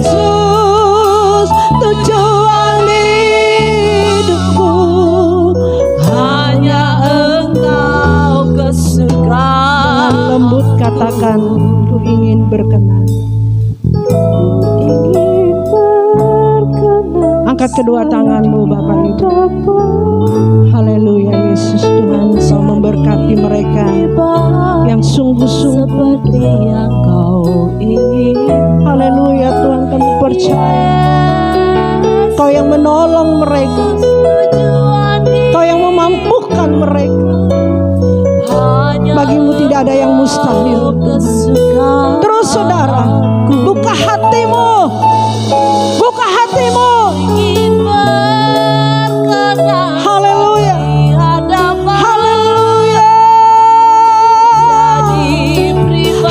Yesus, tujuan hidupku Hanya Engkau dengan kesukaan. lembut katakan, ku ingin berkenan. Ingin berkenan Angkat kedua tanganmu Bapak Ibu. Haleluya Yesus. Tuhan Kau memberkati mereka yang sungguh-sungguh. seperti yang Kau ingin. Haleluya Tuhan, kami percaya Kau yang menolong mereka, Kau yang memampukan mereka. Bagimu tidak ada yang mustahil. Terus saudara, buka hatimu, buka hatimu. Haleluya, haleluya,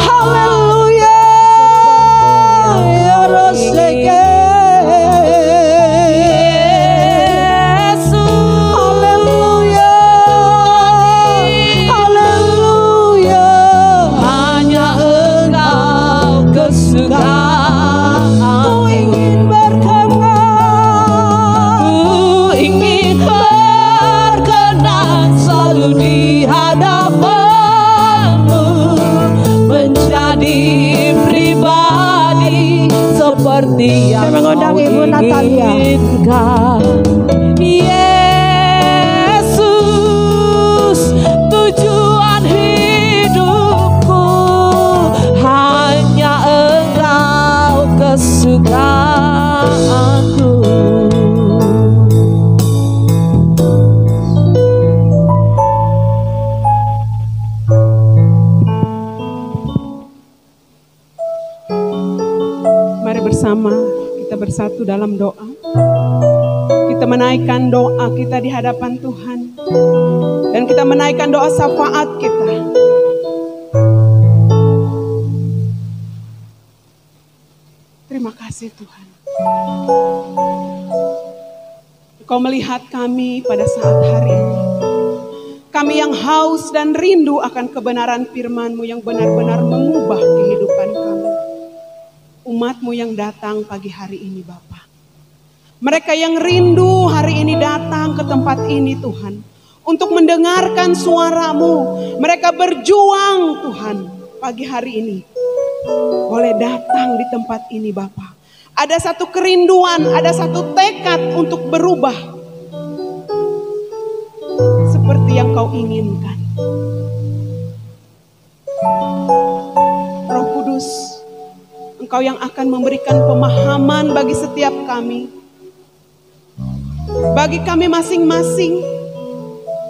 haleluya. Ya Roseke. Haleluya, haleluya. Hanya bersatu dalam doa. Kita menaikkan doa kita di hadapan Tuhan. Dan kita menaikkan doa syafaat kita. Terima kasih Tuhan. Engkau melihat kami pada saat hari ini. Kami yang haus dan rindu akan kebenaran firman-Mu yang benar-benar mengubah kehidupan kami. Umat-Mu yang datang pagi hari ini Bapa. Mereka yang rindu hari ini datang ke tempat ini Tuhan. Untuk mendengarkan suara-Mu. Mereka berjuang Tuhan pagi hari ini. Boleh datang di tempat ini Bapa. Ada satu kerinduan, ada satu tekad untuk berubah. Seperti yang Kau inginkan. Roh Kudus, Engkau yang akan memberikan pemahaman bagi setiap kami. Bagi kami masing-masing.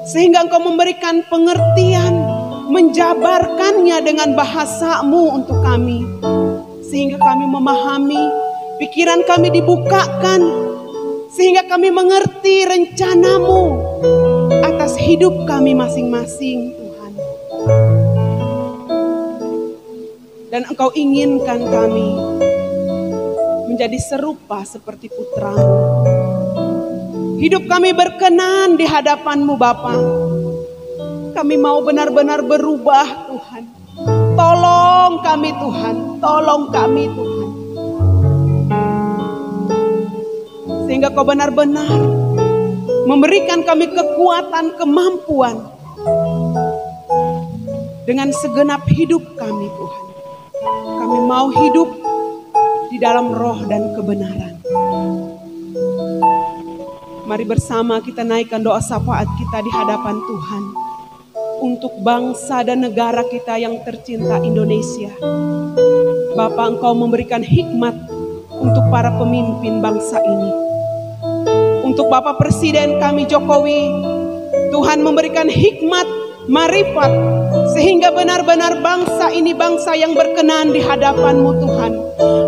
Sehingga Engkau memberikan pengertian, menjabarkannya dengan bahasa-Mu untuk kami. Sehingga kami memahami, pikiran kami dibukakan. Sehingga kami mengerti rencana-Mu atas hidup kami masing-masing Tuhan. Dan Engkau inginkan kami menjadi serupa seperti putra-Mu. Hidup kami berkenan di hadapan-Mu Bapa. Kami mau benar-benar berubah Tuhan. Tolong kami Tuhan, tolong kami Tuhan. Sehingga Kau benar-benar memberikan kami kekuatan, kemampuan. Dengan segenap hidup kami Tuhan. Kami mau hidup di dalam roh dan kebenaran. Mari bersama kita naikkan doa syafaat kita di hadapan Tuhan. Untuk bangsa dan negara kita yang tercinta Indonesia. Bapa, Engkau memberikan hikmat untuk para pemimpin bangsa ini. Untuk Bapak Presiden kami Jokowi, Tuhan memberikan hikmat, marifat, sehingga benar-benar bangsa ini bangsa yang berkenan di hadapan-Mu Tuhan.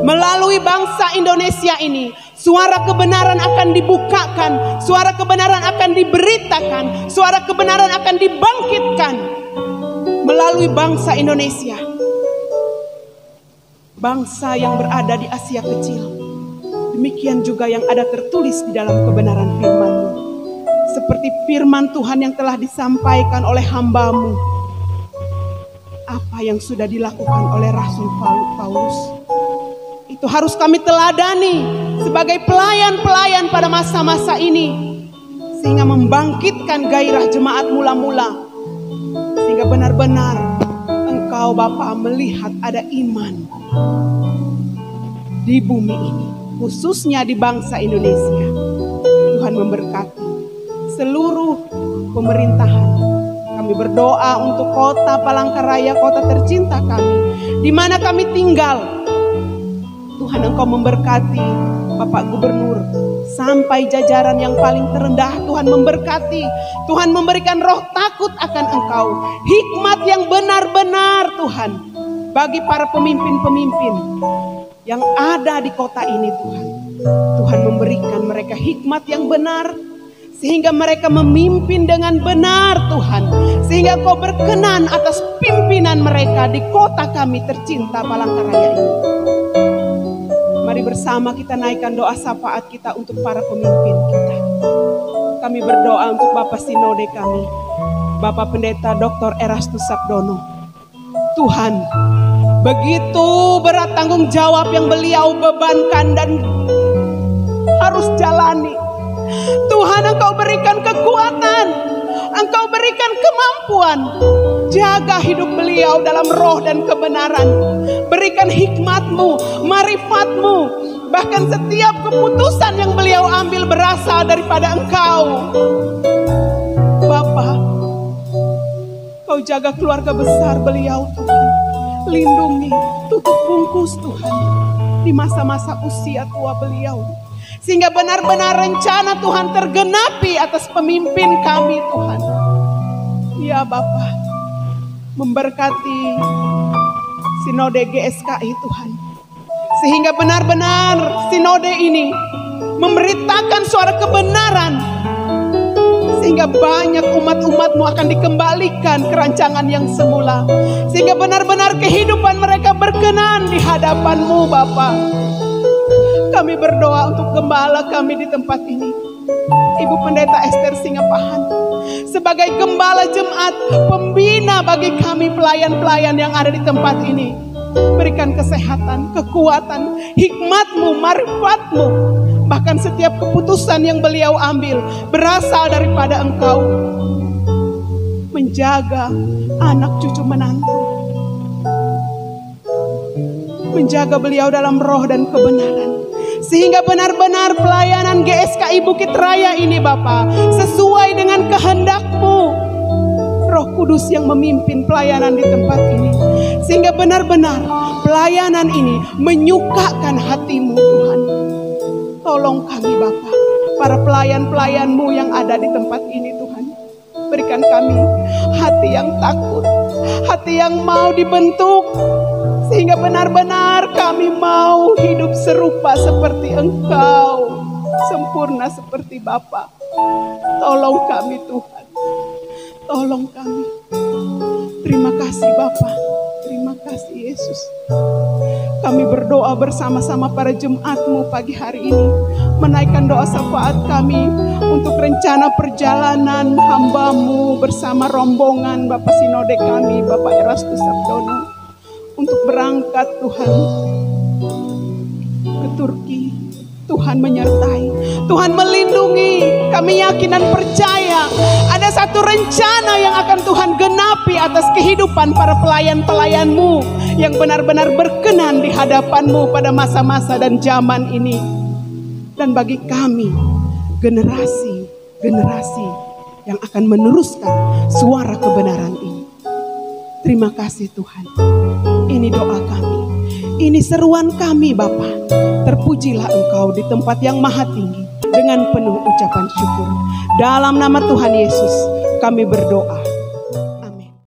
Melalui bangsa Indonesia ini, suara kebenaran akan dibukakan, suara kebenaran akan diberitakan, suara kebenaran akan dibangkitkan melalui bangsa Indonesia. Bangsa yang berada di Asia Kecil. Demikian juga yang ada tertulis di dalam kebenaran firman-Mu. Seperti firman Tuhan yang telah disampaikan oleh hamba-Mu. Apa yang sudah dilakukan oleh Rasul Paulus. Itu harus kami teladani sebagai pelayan-pelayan pada masa-masa ini. Sehingga membangkitkan gairah jemaat mula-mula. Sehingga benar-benar Engkau Bapa melihat ada iman di bumi ini. Khususnya di bangsa Indonesia. Tuhan memberkati seluruh pemerintahan. Kami berdoa untuk kota Palangkaraya, kota tercinta kami. Di mana kami tinggal. Tuhan Engkau memberkati Bapak Gubernur. Sampai jajaran yang paling terendah Tuhan memberkati. Tuhan memberikan roh takut akan Engkau. Hikmat yang benar-benar Tuhan. Bagi para pemimpin-pemimpin yang ada di kota ini Tuhan. Tuhan memberikan mereka hikmat yang benar. Sehingga mereka memimpin dengan benar Tuhan. Sehingga Kau berkenan atas pimpinan mereka di kota kami tercinta Palangkaraya ini. Mari bersama kita naikkan doa syafaat kita untuk para pemimpin kita. Kami berdoa untuk Bapak Sinode kami. Bapak Pendeta Dr. Erastus Sabdono. Tuhan, begitu berat tanggung jawab yang beliau bebankan dan harus jalani. Tuhan, Engkau berikan kekuatan, Engkau berikan kemampuan. Jaga hidup beliau dalam roh dan kebenaran. Berikan hikmat-Mu, marifat-Mu. Bahkan setiap keputusan yang beliau ambil berasal daripada Engkau. Bapa, Kau jaga keluarga besar beliau Tuhan. Lindungi, tutup bungkus Tuhan. Di masa-masa usia tua beliau. Sehingga benar-benar rencana Tuhan tergenapi atas pemimpin kami Tuhan. Ya Bapa, memberkati Sinode GSKI Tuhan. Sehingga benar-benar sinode ini memberitakan suara kebenaran, sehingga banyak umat-umatmu akan dikembalikan ke rancangan yang semula, sehingga benar-benar kehidupan mereka berkenan di hadapan-Mu Bapa. Kami berdoa untuk gembala kami di tempat ini, Ibu Pendeta Esther Singapahan, sebagai gembala jemaat, pembina bagi kami pelayan-pelayan yang ada di tempat ini. Berikan kesehatan, kekuatan, hikmat-Mu, marifat-Mu. Bahkan setiap keputusan yang beliau ambil berasal daripada Engkau. Menjaga anak cucu menantu, menjaga beliau dalam roh dan kebenaran, sehingga benar-benar pelayanan GSKI Bukit Raya ini Bapa sesuai dengan kehendak-Mu. Roh Kudus yang memimpin pelayanan di tempat ini, sehingga benar-benar pelayanan ini menyukakan hati-Mu Tuhan. Tolong kami Bapa, para pelayan-pelayan-Mu yang ada di tempat ini Tuhan. Berikan kami hati yang takut, hati yang mau dibentuk, sehingga benar-benar kami mau hidup serupa seperti Engkau, sempurna seperti Bapa. Tolong kami Tuhan, tolong kami. Terima kasih Bapa, terima kasih Yesus. Kami berdoa bersama-sama para jemaat-Mu pagi hari ini, menaikkan doa syafaat kami untuk rencana perjalanan hamba-Mu bersama rombongan Bapak Sinode kami, Bapak Erastus Sabdono, untuk berangkat Tuhan ke Turki. Tuhan menyertai, Tuhan melindungi. Kami yakin dan percaya ada satu rencana yang akan Tuhan genapi atas kehidupan para pelayan-pelayan-Mu yang benar-benar berkenan di hadapan-Mu pada masa-masa dan zaman ini. Dan bagi kami, generasi yang akan meneruskan suara kebenaran ini. Terima kasih Tuhan. Ini doa kami, ini seruan kami Bapa. Terpujilah Engkau di tempat yang maha tinggi dengan penuh ucapan syukur. Dalam nama Tuhan Yesus kami berdoa.